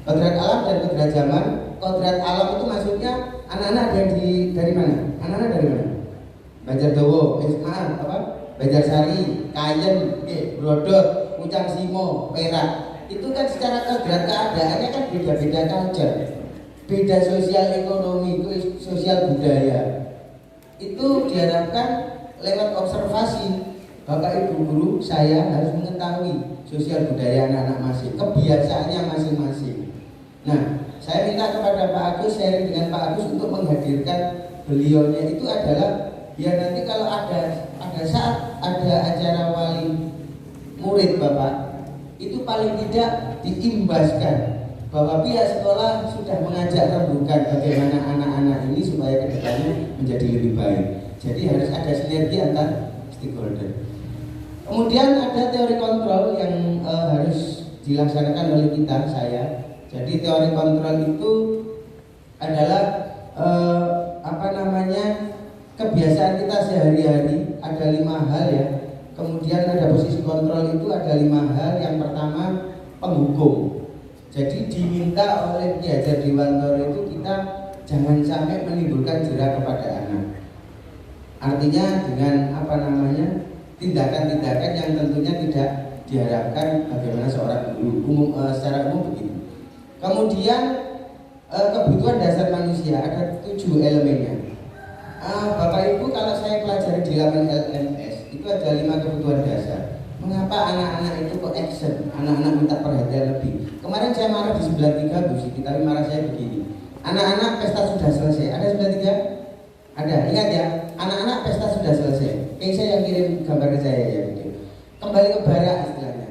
Kodrat alam dan kodrat zaman. Kodrat alam itu maksudnya anak-anak yang dari mana? Anak-anak dari mana? Banjardowo, Banjarsari, Kayen, Brodot, Pucang Simo, Perak. Itu kan secara kodrat keadaannya kan beda-beda culture, beda sosial ekonomi, sosial budaya. Itu diharapkan lewat observasi Bapak Ibu guru saya harus mengetahui sosial budaya anak-anak masing, kebiasaannya masing-masing. Nah, saya minta kepada Pak Agus, sharing dengan Pak Agus untuk menghadirkan beliaunya itu adalah biar nanti kalau ada saat ada acara wali murid Bapak, itu paling tidak diimbaskan bahwa pihak sekolah sudah mengajak rembukan bagaimana anak-anak ini supaya kedepannya menjadi lebih baik. Jadi harus ada sinergi antar stakeholder. Kemudian ada teori kontrol yang harus dilaksanakan oleh saya. Jadi teori kontrol itu adalah kebiasaan kita sehari-hari. Ada 5 hal ya. Kemudian ada posisi kontrol itu ada 5 hal. Yang pertama penghukum. Jadi diminta oleh Ki Hajar Dewantoro itu kita jangan sampai menimbulkan jerak kepada anak. Artinya dengan tindakan-tindakan yang tentunya tidak diharapkan bagaimana seorang guru secara umum begitu. Kemudian kebutuhan dasar manusia ada 7 elemennya. Bapak Ibu, kalau saya pelajari di laman LMS itu ada 5 kebutuhan dasar. Mengapa anak-anak itu kok action, anak-anak minta perhatian lebih. Kemarin saya marah di 93 Bu Siti, tapi marah saya begini. Anak-anak pesta sudah selesai. Ada 93? Ada, ingat ya. Anak-anak pesta sudah selesai. Saya yang kirim gambar ke saya ya gitu. Kembali ke barak istilahnya.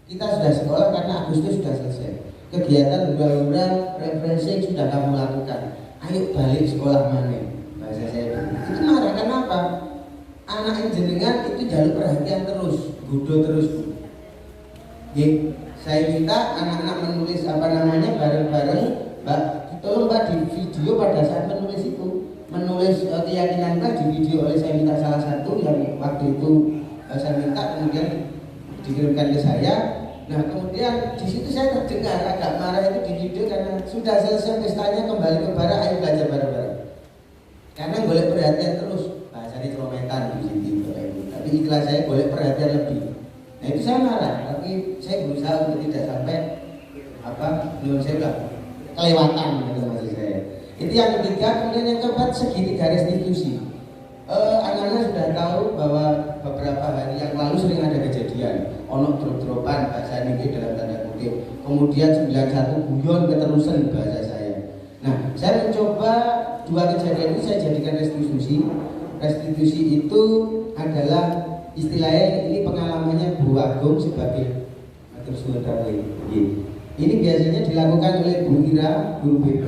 Kita sudah sekolah karena Agustus sudah selesai. Kegiatan lomba-lomba referensi sudah kamu lakukan. Ayo balik sekolah mana? Bahasa saya itu marah. Kenapa? Anak jenengan itu jalur perhatian terus, gudo terus. Saya minta anak-anak menulis bareng-bareng, Mbak, tolong Mbak di video pada saat menulis itu, menulis keyakinan Mbak di video oleh saya minta salah satu yang waktu itu saya minta kemudian dikirimkan ke saya. Nah kemudian di situ saya terdengar agak marah itu di video karena sudah selesai pestanya kembali ke barak, ayo belajar bareng-bareng. Karena boleh perhatian terus, bahasanya celometan di sini, tapi ikhlas saya boleh perhatian lebih. Nah itu saya marah, tapi saya berusaha untuk tidak sampai menurut saya bilang kelewatan gitu maksud saya. Itu yang ketiga. Kemudian yang keempat, segitiga restitusi. Anak-anak sudah tahu bahwa beberapa hari yang lalu sering ada kejadian ono drop-dropan bahasa ini dalam tanda kutip. Kemudian 91 guyon keterusan bahasa saya. Nah, saya mencoba 2 kejadian itu saya jadikan restitusi. Restitusi itu adalah istilahnya ini pengalamannya Bu Agung sebagai Matur Suwun Dawuh. Ini biasanya dilakukan oleh Bu Ira, guru BP,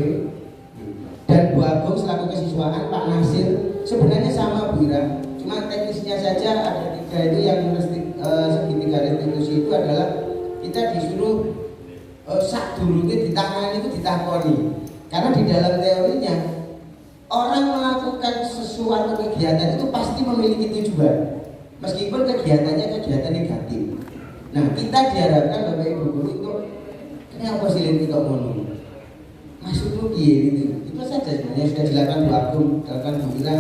dan Bu Agung selaku kesiswaan, Pak Nasir. Sebenarnya sama Bu Ira, cuma teknisnya saja ada 3 itu yang segitiga restitusi itu adalah kita disuruh sak durunge ditangani itu ditakoni. Karena di dalam teorinya orang melakukan sesuatu kegiatan itu pasti memiliki tujuan, meskipun kegiatannya kegiatan negatif. Nah kita diharapkan Bapak Ibu guru itu kenapa sih ini kok ngono? Maksudmu gitu. Itu saja sebenarnya sudah dilakukan Bu Agung, dilakukan Bu Ira.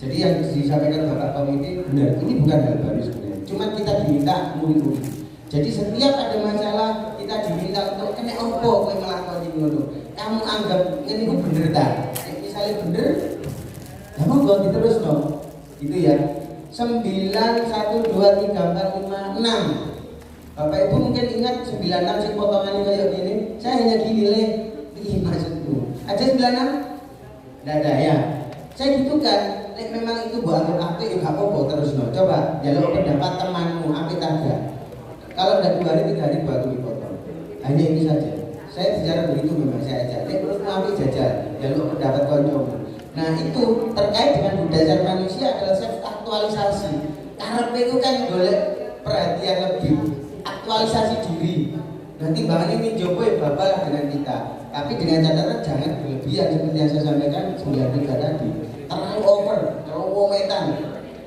Jadi yang disampaikan Bapak Komite benar, ini bukan hal baru sebenarnya. Cuma kita diminta murid-murid. Jadi setiap ada masalah kita diminta untuk kena opo kowe nglakoni ngono. Kamu anggap ini bener ta? Misalnya bener, ya monggo diterusno. Gitu ya. 9, 1, 2, 3, 4, 5, 6. Bapak Ibu mungkin ingat 96 sing potongannya kayak gini. Saya hanya gini le. Ini maksudku. Ada 96? Tidak ada ya. Saya gitu kan. Nek memang itu buat apik ya gak apa-apa terus no. Coba jalur pendapat temanmu apik aja. Kalau udah 2 hari 3 hari baru dipotong. Hanya itu saja. Saya bicara begitu memang saya ajak. Nek menurut apik jajal jalur pendapat koncomu. Nah itu terkait dengan dasar manusia adalah self aktualisasi. Karena itu kan boleh perhatian lebih, aktualisasi diri. Nanti bahkan ini Jokowi bapak dengan kita. Tapi dengan catatan jangan berlebihan seperti yang saya sampaikan 93 tadi. Terlalu over, terlalu wometan.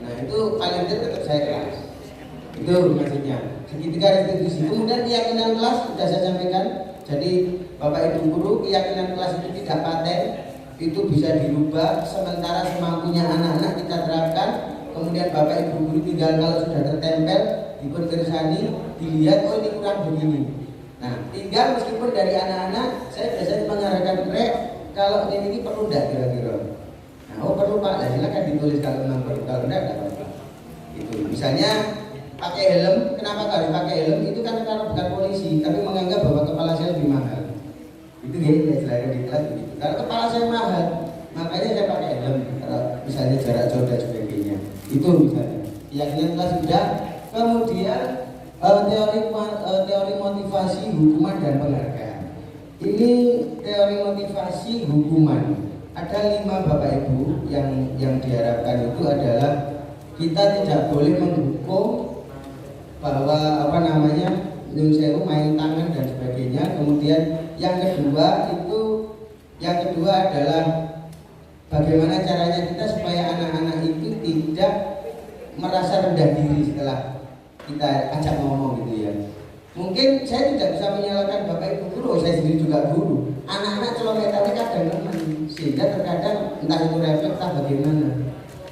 Nah itu paling tetap saya keras. Itu maksudnya. Segitiga restitusi. Kemudian keyakinan kelas sudah saya sampaikan. Jadi Bapak Ibu guru, keyakinan kelas itu tidak paten. Itu bisa dirubah sementara semampunya anak-anak kita terapkan. Kemudian Bapak Ibu guru tinggal kalau sudah tertempel diperkersani, dilihat oh ini kurang begini. Nah tinggal meskipun dari anak-anak saya biasanya mengarahkan kalau ini perlu enggak kira-kira. Nah perlu Pak, nah, silakan ditulis kalau memang perlu, kalau enggak apa-apa. Itu misalnya pakai helm, kenapa harus pakai helm? Itu kan karena bukan polisi, tapi menganggap bahwa kepala saya lebih mahal. Itu ya silakan di kelas begitu. Kalau kepala saya mahal, makanya saya pakai helm. Kalau misalnya jarak jauh dan sebagainya, itu misalnya. Keyakinan kelas sudah. Kemudian teori motivasi hukuman dan penghargaan. Ini teori motivasi hukuman. Ada 5 Bapak Ibu yang diharapkan itu adalah kita tidak boleh menghukum bahwa main tangan dan sebagainya. Kemudian yang kedua adalah bagaimana caranya kita supaya anak-anak itu tidak merasa rendah diri setelah kita ajak ngomong gitu ya. Mungkin saya tidak bisa menyalahkan Bapak Ibu guru, saya sendiri juga guru. Anak-anak celometannya kadang-kadang sehingga terkadang entah itu refleks entah bagaimana.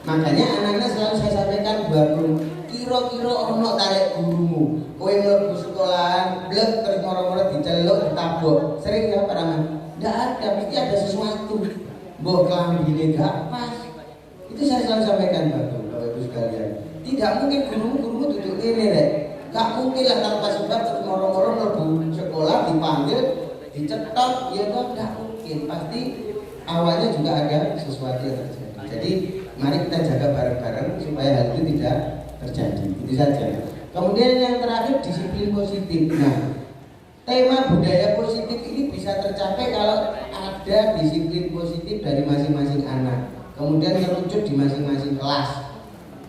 Makanya anak-anak selalu saya sampaikan baru kira-kira ono tarik gurumu. Kowe mlebu sekolahan, blek terus moro-moro diceluk ditabok. Sering ya Pak Rahman? Enggak ada, mesti ada sesuatu. Mbok klambine gak pas, Itu saya selalu sampaikan Bapak Ibu sekalian. Tidak mungkin guru-guru duduk ini rek. Gak mungkin lah tanpa sebab terus moro-moro mlebu sekolah dipanggil, dicetok, ya toh gak mungkin. Pasti awalnya juga ada sesuatu yang terjadi. Jadi mari kita jaga bareng-bareng supaya hal itu tidak terjadi. Itu saja. Kemudian yang terakhir disiplin positif. Nah, tema budaya positif ini bisa tercapai kalau ada disiplin positif dari masing-masing anak. Kemudian merujuk di masing-masing kelas.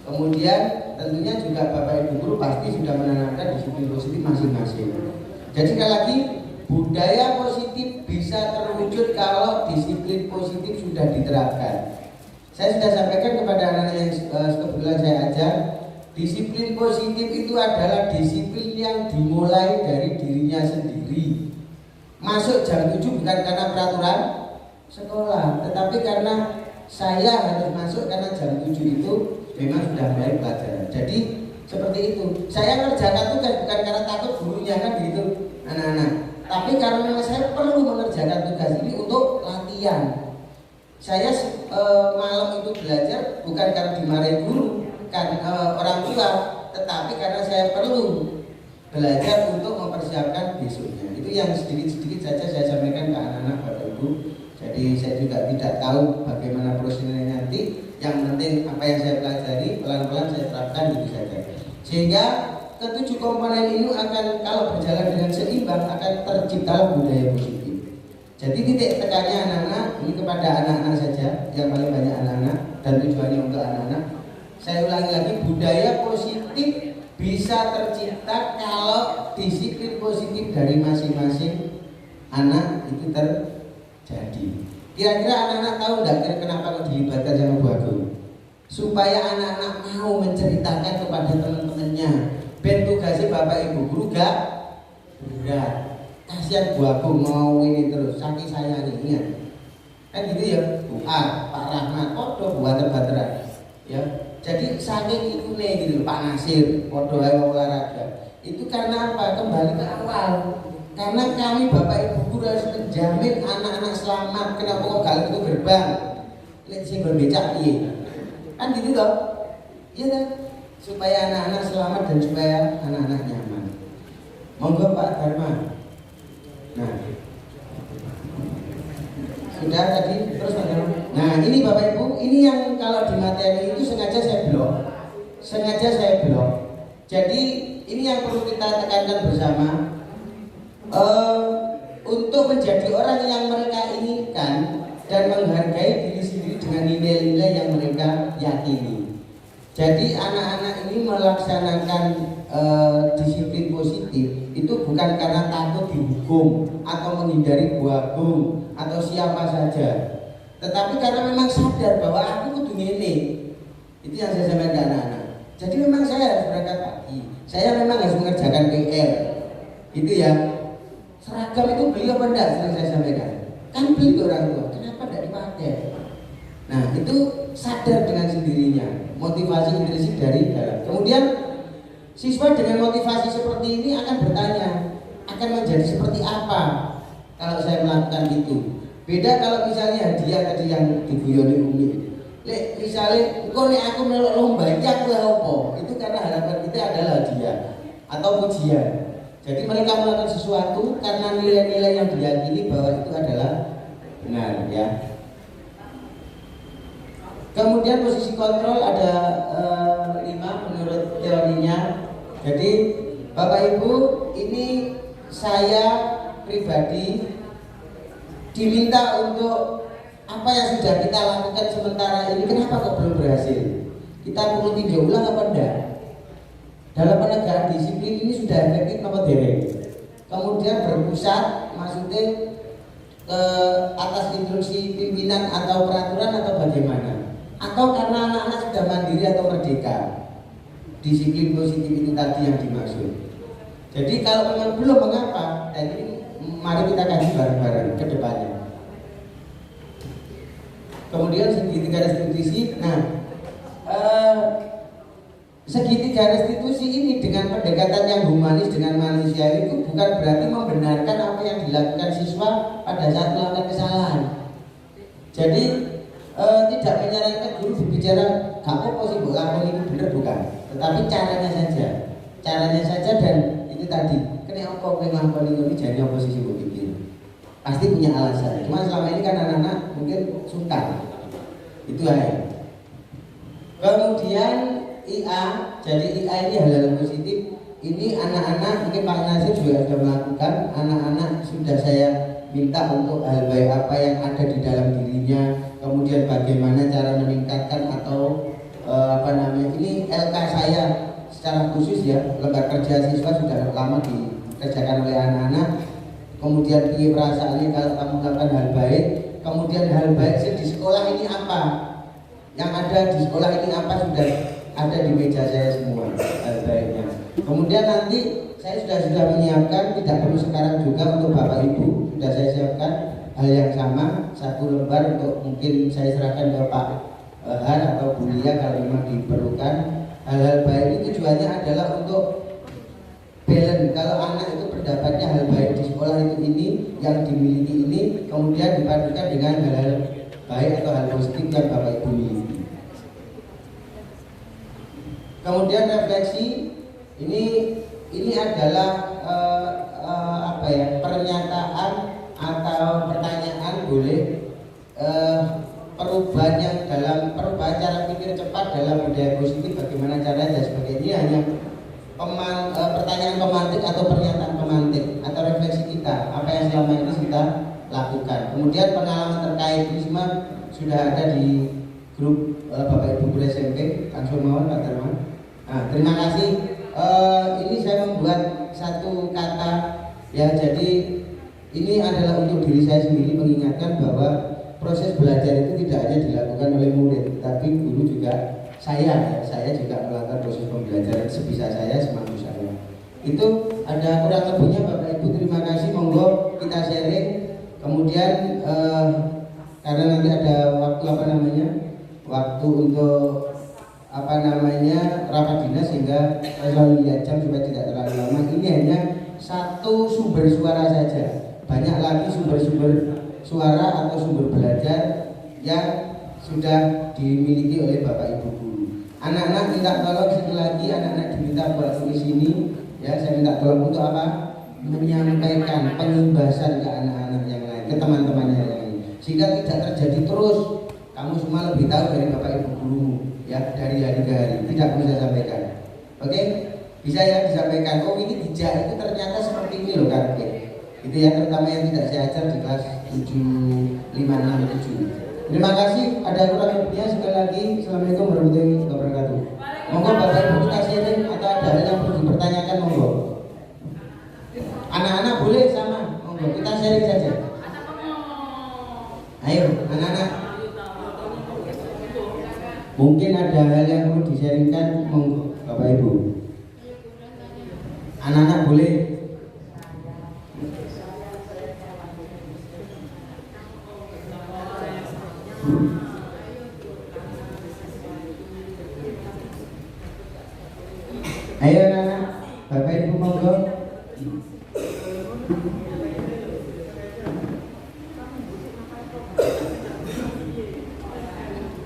Kemudian tentunya juga Bapak Ibu guru pasti sudah menanamkan disiplin positif masing-masing. Jadi sekali lagi budaya positif bisa terwujud kalau disiplin positif sudah diterapkan. Saya sudah sampaikan kepada anak-anak yang kebetulan saya ajar, disiplin positif itu adalah disiplin yang dimulai dari dirinya sendiri. Masuk jam 7 bukan karena peraturan sekolah, tetapi karena saya harus masuk karena jam 7 itu memang sudah mulai pelajaran. Jadi seperti itu. Saya mengerjakan tugas bukan karena takut gurunya kan gitu anak-anak, tapi karena memang saya perlu mengerjakan tugas ini untuk latihan. Saya malam itu belajar bukan karena dimarahi guru, kan orang tua, tetapi karena saya perlu belajar untuk mempersiapkan besoknya. Itu yang sedikit-sedikit saja saya sampaikan ke anak-anak Bapak Ibu. Jadi saya juga tidak tahu bagaimana prosesnya nanti. Yang penting apa yang saya pelajari pelan-pelan saya terapkan itu saja. Sehingga ketujuh komponen ini akan kalau berjalan dengan seimbang akan tercipta budaya positif. Jadi titik tekannya anak-anak ini kepada anak-anak saja, yang paling banyak anak-anak dan tujuannya untuk anak-anak. Saya ulangi lagi, budaya positif bisa tercipta kalau disiplin positif dari masing-masing anak itu terjadi. Kira-kira anak-anak tahu enggak kenapa kok dilibatkan sama Bu Agung? Supaya anak-anak mau menceritakan kepada teman-temannya. Ben tugasnya Bapak Ibu guru gak berat. Kasihan Bu Agung mau ini terus, saking sayangnya. Kan gitu ya, Bu A, Pak Rahmat, podo buat terbateran. Ya, jadi saking itu nih gitu, Pak Nasir, podo ayo olahraga. Itu karena apa? Kembali ke awal. Karena kami Bapak Ibu guru harus menjamin anak-anak selamat. Kenapa kok gak itu gerbang? Lihat sih berbecak iya. Kan gitu toh? Iya kan? Supaya anak-anak selamat dan supaya anak-anak nyaman. Monggo Pak Dharma. Nah, sudah tadi terus Pak Dharma. Nah ini Bapak Ibu, ini yang kalau di materi itu sengaja saya blok. Jadi ini yang perlu kita tekankan bersama. Untuk menjadi orang yang mereka inginkan dan menghargai diri sendiri dengan nilai-nilai yang mereka yakini. Jadi anak-anak ini melaksanakan disiplin positif itu bukan karena takut dihukum atau menghindari Bu Agung atau siapa saja, tetapi karena memang sadar bahwa aku kudu ngene. Itu yang saya sampaikan ke anak-anak. Jadi memang saya harus berangkat pagi, saya memang harus mengerjakan PR. Itu ya. Seragam itu beli apa enggak? Sering saya sampaikan. Kan beli orang tua, kenapa enggak dipakai? Nah itu sadar dengan sendirinya. Motivasi intrinsik dari dalam. Kemudian siswa dengan motivasi seperti ini akan bertanya, akan menjadi seperti apa kalau saya melakukan itu. Beda kalau misalnya hadiah tadi yang diguyoni Umi. Lek misalnya, kok nek aku melok lomba iki aku apa? Itu karena harapan kita adalah hadiah atau pujian. Jadi mereka melakukan sesuatu karena nilai-nilai yang diyakini bahwa itu adalah benar ya. Kemudian posisi kontrol ada 5 menurut teorinya. Jadi Bapak Ibu, ini saya pribadi diminta untuk apa yang sudah kita lakukan sementara ini, kenapa kok belum berhasil? Kita perlu tinjau ulang apa enggak? Dalam penegakan disiplin ini sudah efektif apa dereng? Kemudian berpusat maksudnya ke atas instruksi pimpinan atau peraturan atau bagaimana? Atau karena anak-anak sudah mandiri atau merdeka? Disiplin positif itu tadi yang dimaksud. Jadi kalau memang belum, mengapa? Dan ini mari kita kaji bareng-bareng ke depannya. Kemudian segitiga restitusi. Nah, segitiga restitusi ini dengan pendekatan yang humanis dengan manusia itu bukan berarti membenarkan apa yang dilakukan siswa pada saat melakukan kesalahan. Jadi tidak menyarankan guru berbicara bicara gak apa sih Bu lakon ini bener bukan, tetapi caranya saja dan itu tadi kenapa kok ngelakon ini jadi oposisi Bu pikir pasti punya alasan. Cuma selama ini kan anak-anak mungkin sungkan itu aja. Kemudian IA, jadi IA ini hal-hal positif. Ini anak-anak mungkin Pak Nasir juga sudah melakukan. Anak-anak sudah saya minta untuk hal baik apa yang ada di dalam dirinya, kemudian bagaimana cara meningkatkan atau ini LK saya secara khusus ya, lembaga kerja siswa sudah lama dikerjakan oleh anak-anak. Kemudian piye perasaannya kalau kamu melakukan hal baik, kemudian hal baik di sekolah ini apa, yang ada di sekolah ini apa sudah ada di meja saya semua hal baiknya. Kemudian nanti saya sudah menyiapkan, tidak perlu sekarang juga untuk Bapak Ibu, sudah saya siapkan hal yang sama, satu lembar untuk mungkin saya serahkan ke Pak Har atau Bu Lia kalau memang diperlukan. Hal-hal baik ini tujuannya adalah untuk balance. Kalau anak itu pendapatnya hal baik di sekolah itu ini, yang dimiliki ini, kemudian dipadukan dengan hal-hal baik atau hal positif yang Bapak Ibu miliki. Kemudian refleksi ini adalah pernyataan atau pertanyaan boleh perubahan cara pikir cepat dalam budaya positif, bagaimana caranya dan sebagainya. Ini hanya pertanyaan pemantik atau pernyataan pemantik atau refleksi kita apa yang selama ini kita lakukan. Kemudian pengalaman terkait ini semua sudah ada di grup Bapak Ibu Guru SMP, Kang Surmawan, Pak Darman. Nah, terima kasih. Ini saya membuat satu kata ya, jadi ini adalah untuk diri saya sendiri, mengingatkan bahwa proses belajar itu tidak hanya dilakukan oleh murid, tapi guru juga saya juga melakukan proses pembelajaran sebisa saya, semampu saya. Itu ada kurang lebihnya Bapak Ibu, terima kasih, monggo kita sharing. Kemudian karena nanti ada waktu untuk rapat dinas, sehingga selalu lihat jam supaya tidak terlalu lama. Ini hanya satu sumber suara saja, banyak lagi sumber-sumber suara atau sumber belajar yang sudah dimiliki oleh Bapak Ibu guru. Anak-anak minta tolong sekali lagi, anak-anak diminta buat tulis ini ya, saya minta tolong untuk apa? Menyampaikan pengimbasan ke anak-anak yang lain, ke teman-temannya yang lain, sehingga tidak terjadi terus kamu semua lebih tahu dari Bapak Ibu guru ya, dari hari ke hari. Tidak perlu saya sampaikan. Oke? Bisa ya disampaikan, oh ini dijak itu ternyata seperti ini loh kan. Itu ya, terutama yang tidak saya ajar di kelas 75667. Terima kasih. Ada kurang lebihnya sekali lagi. Assalamualaikum warahmatullahi wabarakatuh. Monggo Bapak Ibu kita sharing atau ada hal yang perlu dipertanyakan, monggo. Anak-anak boleh sama, monggo kita sharing saja. Ayo anak-anak. Mungkin ada hal yang perlu di-sharingkan, monggo Bapak Ibu. Anak-anak boleh. Ayo anak-anak, Bapak Ibu monggo.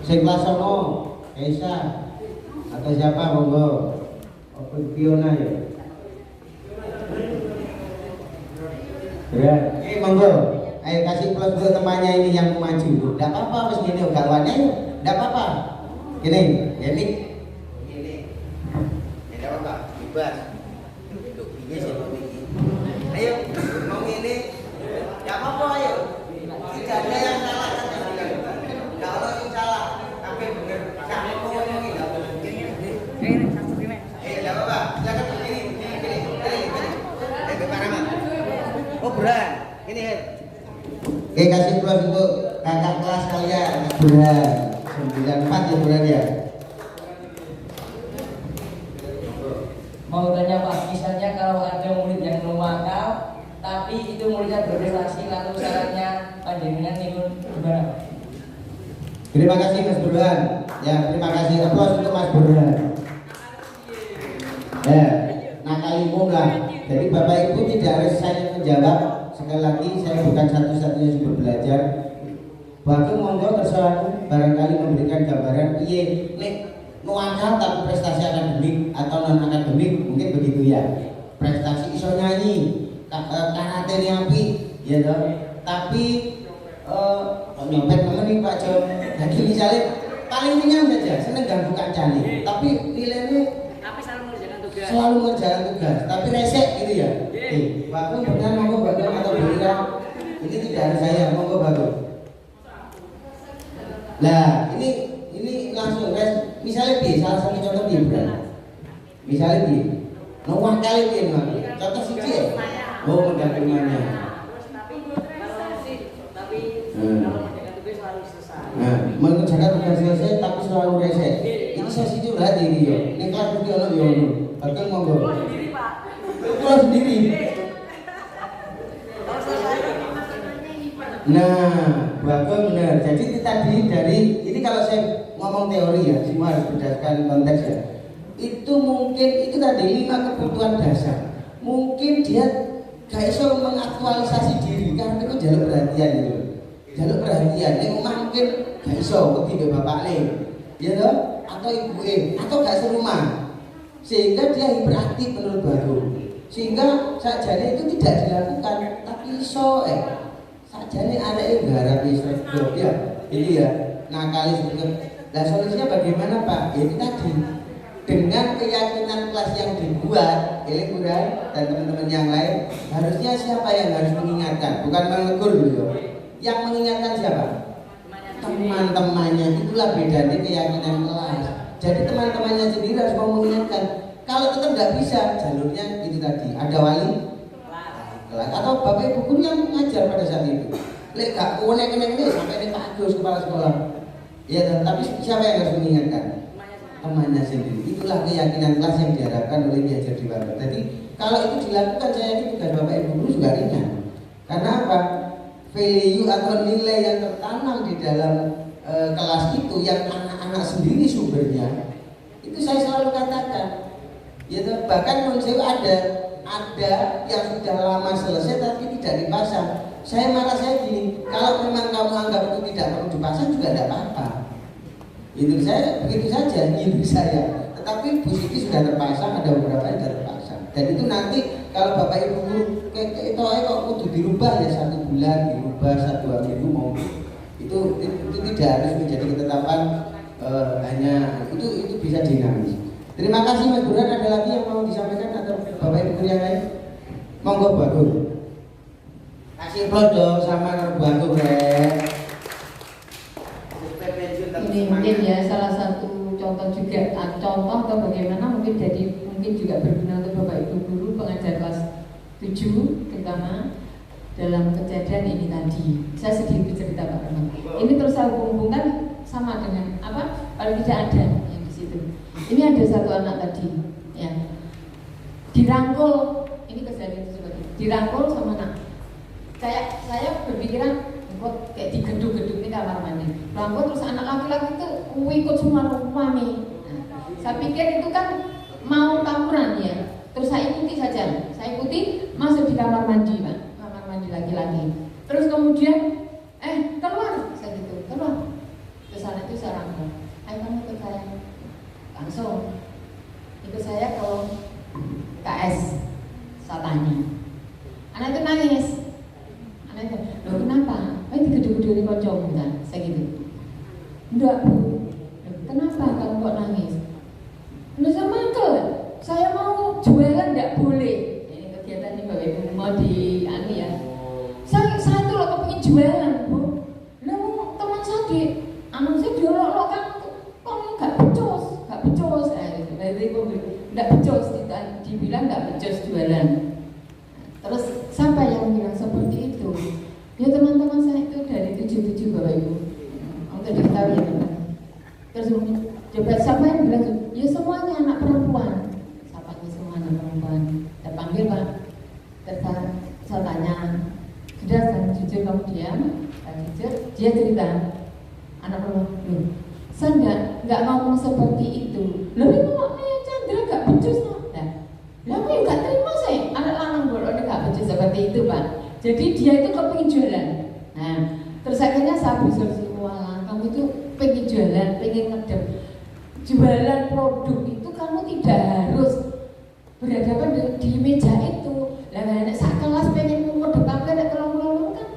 Sing kelas sono, Esa atau siapa monggo? Open Fiona ya. Berat. Monggo. Ayo kasih plus dulu temannya ini yang maju. Enggak apa-apa Mas gini gawannya yuk. Enggak apa-apa. Gini, ini. Enggak apa-apa. Bebas. Ini siapa ini? Ayo, mau ini. Enggak apa-apa ayo. Tidak ada yang salah. Enggak ada yang salah. Tapi benar. Kamu mau ngomong enggak boleh. Enggak apa-apa. Silakan begini. Pak Rahmat. Oh, berat. Ini Oke, kasih plus untuk kakak kelas kalian. Bulan 94 ya bulan ya. Mau tanya Pak, misalnya kalau ada murid yang nakal, tapi itu muridnya berprestasi, lalu syaratnya panjenengan itu gimana? Terima kasih Mas Burhan. Ya, terima kasih. Aplaus untuk Mas Burhan. Ya, nakalimu lah. Jadi Bapak Ibu tidak harus saya menjawab. Sekali lagi saya bukan satu-satunya sumber belajar. Bagong monggo kersa barangkali memberikan gambaran piye nek nuangkal tapi prestasi akademik atau non akademik mungkin begitu ya. Prestasi iso nyanyi, karate api, ya toh. Tapi nyopet temen Pak Jo. Jadi misalnya paling ringan saja, seneng ganggu kancane. Tapi nilainya selalu mengerjakan tugas, tapi resek gitu ya. Bagong benar monggo Bagong atau Bira. Ini tidak ada saya, monggo Bagong. Nah, ini langsung res. Misalnya di salah satu contoh di Bra. Misalnya di nomor kali dia contoh siji ya. Oh, mendapatkan mana? Nah, mengerjakan tugas selesai tapi selalu resek. Ini sesi curhat ini yo. Nek kelas iki ono yo ono. Bakal monggo. Sendiri, Pak. Kelas sendiri. Nah, bagus benar. Jadi tadi dari ini kalau saya ngomong teori ya, semua harus berdasarkan konteks ya. Itu mungkin itu tadi 5 kebutuhan dasar. Mungkin dia gak iso mengaktualisasi diri karena itu jalur perhatian gitu. Jalur perhatian. Nek omah mungkin gak iso wedi mbek bapakne. Ya toh? Atau ibuke atau gak serumah. Sehingga dia hiperaktif menurut Bagong. Sehingga sakjane itu tidak dilakukan tapi iso sajane areke garap iso ya. Itu ya. Nakali seperti itu. Nah solusinya bagaimana Pak? Ya itu tadi dengan keyakinan kelas yang dibuat Elekuran dan teman-teman yang lain, harusnya siapa yang harus mengingatkan? Bukan menegur dulu. Yang mengingatkan siapa? Teman-temannya. Itulah bedanya keyakinan kelas. Jadi teman-temannya sendiri harus mau mengingatkan. Kalau tetap nggak bisa, jalurnya itu tadi. Ada wali kelas atau bapak ibu guru yang mengajar pada saat itu. Lek gak konek-konek sampai ini Pak Agus kepala sekolah. Ya, tapi siapa yang harus mengingatkan? Temannya sendiri. Itulah keyakinan kelas yang diharapkan oleh Ki Hajar Dewantara. Jadi kalau itu dilakukan, saya yakin tugas bapak ibu guru juga ringan. Karena apa? Value atau nilai yang tertanam di dalam kelas itu yang anak-anak sendiri sumbernya, itu saya selalu katakan. Ya, bahkan menurut saya ada yang sudah lama selesai tapi tidak dipasang. Saya malah gini, kalau memang kamu anggap itu tidak perlu dipasang juga tidak apa-apa. Itu saya begitu saja, itu saya. Tetapi Bu Siti sudah terpasang, ada beberapa yang sudah terpasang. Dan itu nanti kalau bapak ibu guru itu kok kudu dirubah ya 1 bulan dirubah 1-2 minggu mau itu tidak harus menjadi ketetapan hanya itu bisa dinamis. Terima kasih Mas Burhan. Ada lagi yang mau disampaikan atau bapak ibu guru yang lain? Monggo Bagong. Kasih applause dong sama Bagong Ini mungkin ya salah satu contoh juga, contoh atau bagaimana mungkin juga berguna untuk bapak ibu guru pengajar kelas 7 terutama dalam kejadian ini tadi. Saya sedikit cerita Pak Rahman. Ini terus saya hubungkan sama dengan apa? Kalau tidak ada yang di situ. Ini ada satu anak tadi, ya, dirangkul. Ini kejadian itu seperti dirangkul sama anak. Saya berpikiran kok kayak di gedung-gedung ini kamar mandi. Rangkul terus anak laki-laki itu ikut semua mami. Nah, saya pikir itu kan mau tawuran ya. Terus saya ikuti saja. Saya ikuti masuk di kamar mandi Pak. Kamar mandi laki-laki. Terus kemudian keluar. Saya gitu keluar. Terus anak itu saya rangkul. Ayo kamu ikut saya. Langsung ikut saya ke KS. Saya tanya. Anak itu nangis. Anak itu, loh kenapa? Digedung-gedung di kocok kan? Saya gitu. Enggak Bu. Kenapa kamu kok nangis? Loh saya mangkel. Saya mau jualan enggak boleh. Ini kegiatan ini Bapak Ibu mau di ya. Saya tuh loh kepengin jualan Bu. Loh teman saya saya diolok-olok kan enggak becos. Gitu. Dari ibu enggak becos, dibilang enggak becos jualan. Terus siapa yang bilang seperti itu? Ya teman-teman saya itu dari 77 Bapak Ibu. Untuk diketahui ya teman. Terus coba siapa yang bilang? Ya semuanya anak perempuan. Siapanya semua anak perempuan. Saya panggil Pak. Terus saya tanya, sudah jujur kamu diam? Saya jujur. Dia cerita anak perempuan. Saya nggak ngomong seperti itu. Lebih ngomong Chandra nggak becus no. Lah aku yang nggak terima saya. Anak lanang boleh nggak becus seperti itu Pak. Jadi dia itu kepingin jualan. Nah, Terus akhirnya saya berpikir, wah kamu itu pengen jualan, pengen ngedep. Jualan produk itu kamu tidak harus berhadapan di meja itu. Lah nek sak kelas pengen ngedep apa nek tolong kan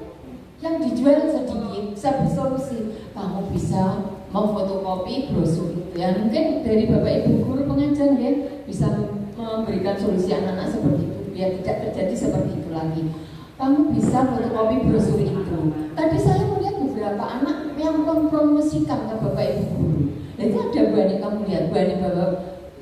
yang dijual sedikit. Saya bersolusi, kamu bisa memfotokopi brosur itu. Ya mungkin dari Bapak Ibu guru pengajar ya bisa memberikan solusi anak-anak seperti itu biar tidak terjadi seperti itu lagi. Kamu bisa fotokopi brosur itu. Tadi saya melihat beberapa anak yang mempromosikan ke Bapak Ibu guru. Dan itu ada banyak kamu lihat, banyak bawa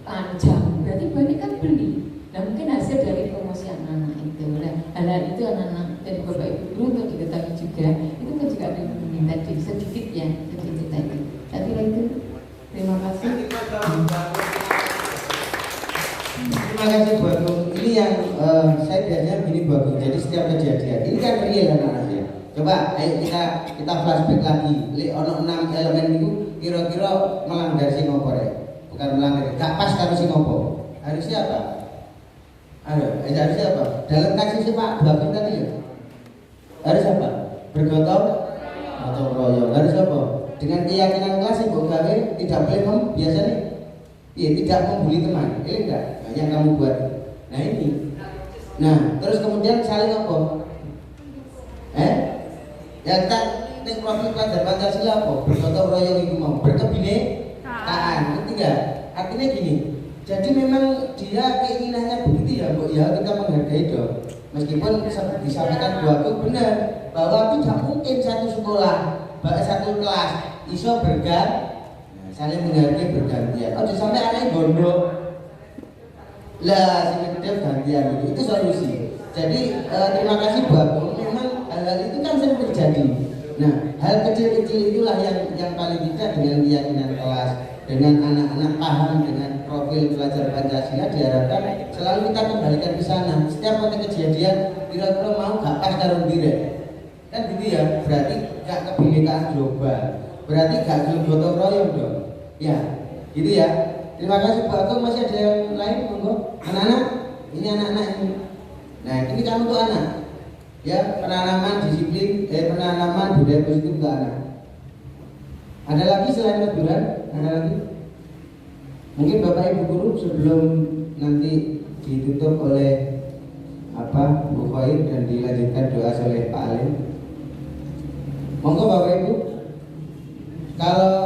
panjang. Berarti banyak kan beli. Nah mungkin hasil dari promosi anak-anak itu. Nah hal itu anak-anak dari Bapak Ibu guru untuk diketahui juga. Itu kan juga ada yang tadi sedikit ya, sedikit tadi. Saya kira itu. Terima kasih. Terima kasih Bu Agung. Ini yang saya biasanya begini Bu Agung. Jadi setiap kejadian ini kan real anak-anak ya. Coba ayo kita flashback lagi. Ono 6 elemen itu kira-kira melanggar sing opo rek? Bukan melanggar, gak pas karo sing opo. Harusnya apa? Harusnya apa? Dalam kasus Pak Bu Agung tadi ya. Harus apa? Bergotong royong. Harus apa? Dengan keyakinan kelas ibu gawe tidak boleh biasanya tidak membuli teman. Ini enggak yang kamu buat. Nah ini. Nah terus kemudian saling apa? Ya kita ning profil pelajar Pancasila apa? Bergotong royong itu mau berkebinekaan. Ketiga, artinya gini. Jadi memang dia keinginannya begitu ya, Bu ya kita menghargai dong. Meskipun disampaikan Bu Agung benar bahwa tidak mungkin satu sekolah, satu kelas iso saling menghargai bergantian. Oh, sampai anaknya gondok. Lah, sing gede gantian itu solusi. Jadi terima kasih Bu Agung. Memang hal itu kan sering terjadi. Nah, hal kecil-kecil itulah yang paling tidak dengan keyakinan kelas, dengan anak-anak paham dengan profil pelajar Pancasila diharapkan selalu kita kembalikan ke sana. Setiap ada kejadian kira-kira mau gak pas karo direk. Kan gitu ya, berarti gak kebinekaan global. Berarti gak gotong royong dong. Ya, gitu ya. Terima kasih Bu Agung. Masih ada yang lain monggo. Anak-anak, ini anak-anak ini. Nah, ini kan untuk anak. Ya, penanaman disiplin, penanaman budaya positif untuk anak. Ada lagi selain teguran? Ada lagi? Mungkin Bapak Ibu guru sebelum nanti ditutup oleh Bu Khoir dan dilanjutkan doa oleh Pak Alim. Monggo Bapak Ibu. Kalau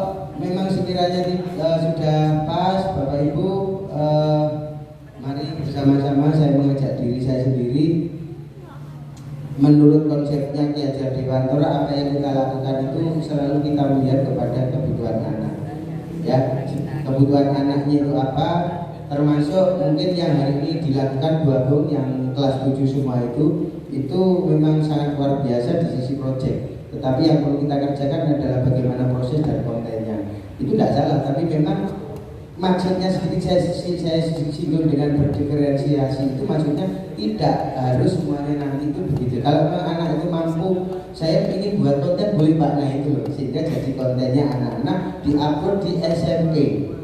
memang sekiranya sudah pas Bapak Ibu, mari bersama-sama saya mengajak diri saya sendiri. Menurut konsepnya Ki Hajar Dewantara, apa yang kita lakukan itu selalu kita melihat kepada kebutuhan anak. Ya, kebutuhan anaknya itu apa? Termasuk mungkin yang hari ini dilakukan Bu Agung yang kelas 7 semua itu memang sangat luar biasa di sisi proyek. Tetapi yang perlu kita kerjakan adalah bagaimana proses dan kontennya. Itu tidak salah, tapi memang maksudnya seperti saya singgung dengan berdiferensiasi itu maksudnya tidak harus semuanya nanti itu begitu. Kalau memang anak itu mampu, saya ingin buat konten boleh Pak, nah itu loh, sehingga jadi kontennya anak-anak diupload di SMP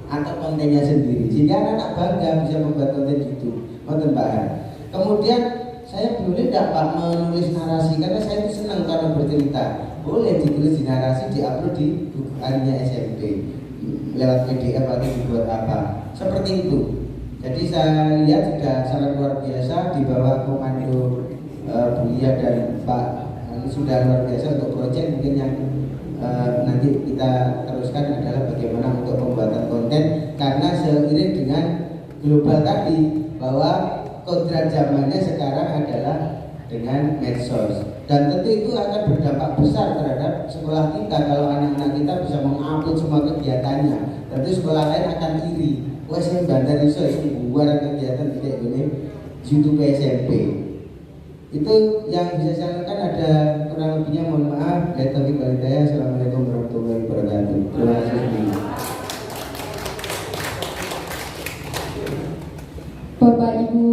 atau kontennya sendiri sehingga anak-anak bangga bisa membuat konten gitu. Konten Pak. Kemudian saya boleh tidak Pak menulis narasi karena saya itu senang kalau bercerita. Boleh ditulis di narasi, diupload di bukuannya SMP lewat PDF atau dibuat apa seperti itu. Jadi saya lihat sudah sangat luar biasa di bawah komando Bulia dan Pak sudah luar biasa untuk proyek. Mungkin yang nanti kita teruskan adalah bagaimana untuk pembuatan konten karena seiring dengan global tadi bahwa kodrat zamannya sekarang adalah dengan medsos. Dan tentu itu akan berdampak besar terhadap sekolah kita kalau anak-anak kita bisa mengupload semua kegiatannya. Tentu sekolah lain akan iri. Wah, saya bandar iso buat kegiatan tidak boleh YouTube SMP. Itu yang bisa saya lakukan. Ada kurang lebihnya mohon maaf. Assalamualaikum warahmatullahi wabarakatuh. Terima kasih. Bapak Ibu,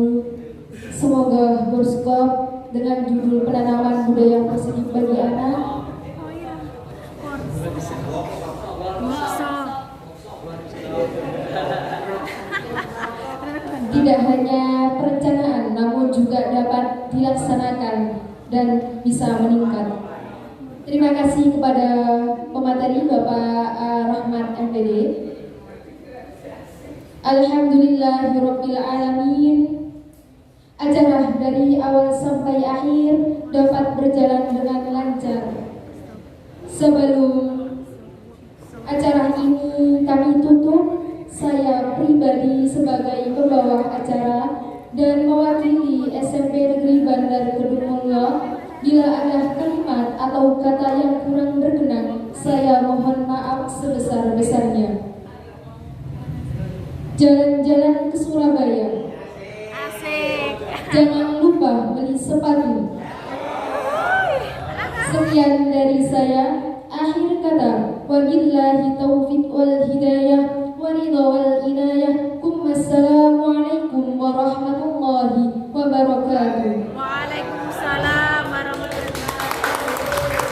semoga workshop dengan judul penanaman budaya positif bagi anak tidak hanya perencanaan namun juga dapat dilaksanakan dan bisa meningkat. Terima kasih kepada pemateri Bapak Rahmat MPD. Alhamdulillahirabbil alamin. Acara dari awal sampai akhir dapat berjalan dengan lancar. Sebelum acara ini kami tutup, saya pribadi sebagai pembawa acara dan mewakili SMP Negeri Bandar Kedungmulyo, bila ada kalimat atau kata yang kurang berkenan, saya mohon maaf sebesar-besarnya. Jalan-jalan ke Surabaya. Asik. Jangan lupa beli sepatu. Sekian dari saya. Akhir kata, wabillahi taufiq wal hidayah wa ridha wal inayah. Assalamualaikum warahmatullahi wabarakatuh. Waalaikumsalam warahmatullahi wabarakatuh.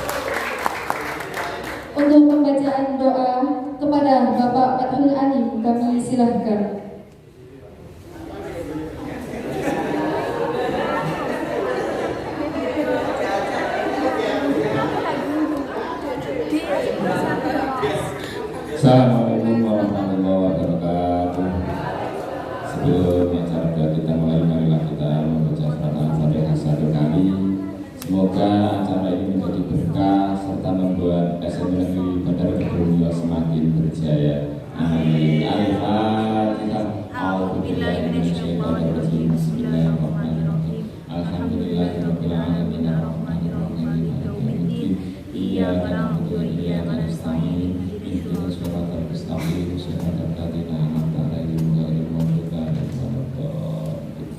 Untuk pembacaan doa kepada Bapak Fathul Alim kami silahkan. Assalamualaikum warahmatullahi wabarakatuh. Sebelum acara kita mulai, marilah kita membaca surat Al-Fatihah satu kali. Semoga acara ini menjadi berkah serta membuat SMP Negeri Bandar Kedungmulyo semakin berjaya. Amin. Al-Fatihah. A'udzubillahi minasyaitonir rajim. Bismillahirrahmanirrahim. Alhamdulillahirabbil alamin arrahmanir rahim maliki yaumiddin. Iyyaka na'budu wa iyyaka nasta'in. Ihdinas siratal mustaqim. Siratal ladzina an'amta 'alaihim ghairil maghdubi 'alaihim waladdallin.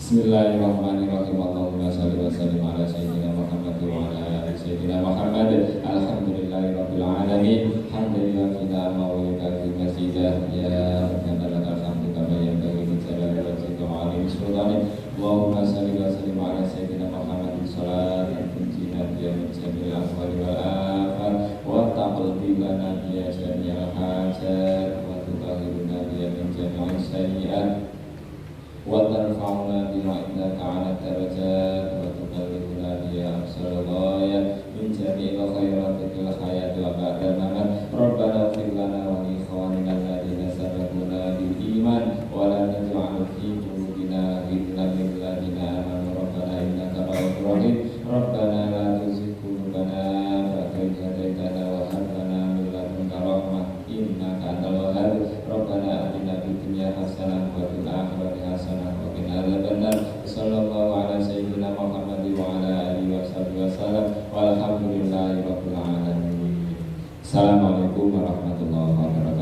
Bismillahirrahmanirrahim. Allahumma shalli wa sallim ala sayyidina Muhammad wa ala ali sayyidina Muhammad. Alhamdulillahirabbil alamin. Hamdalillah kita mawlika fi masjidah ya rabbana lakal hamdu kama yanbaghi li jalali wajhika wa 'azimi sultanik. Allahumma shalli wa sallim ala sayyidina Muhammadin salatan tunjina biha min jami'il ahwali wal afat wa taqdi lana biha jami'al hajat wa tutahhiruna biha min jami'is sayyi'at wa tarfa'una biha indaka 'ala darajat wa tuballighuna biha aqsal ghayat min jami'il khairati fil hayati wa ba'da mamat. Rabbana ighfir lana wa li ikhwanina alladhina sabaquna bil iman wa la taj'al fi qulubina ghillan lil ladzina amanu rabbana innaka ra'ufur rahim. Rabbana la tuzigh qulubana ba'da idh hadaitana wa hab lana min ladunka rahmah innaka antal wahhab. Rabbana atina fid dunya hasanah wa fil akhirati hasanah wa qina adzabannar. Sallallahu ala sayyidina Muhammad wa ala alihi wasallam. Walhamdulillahi rabbil alamin. Assalamualaikum warahmatullahi wabarakatuh.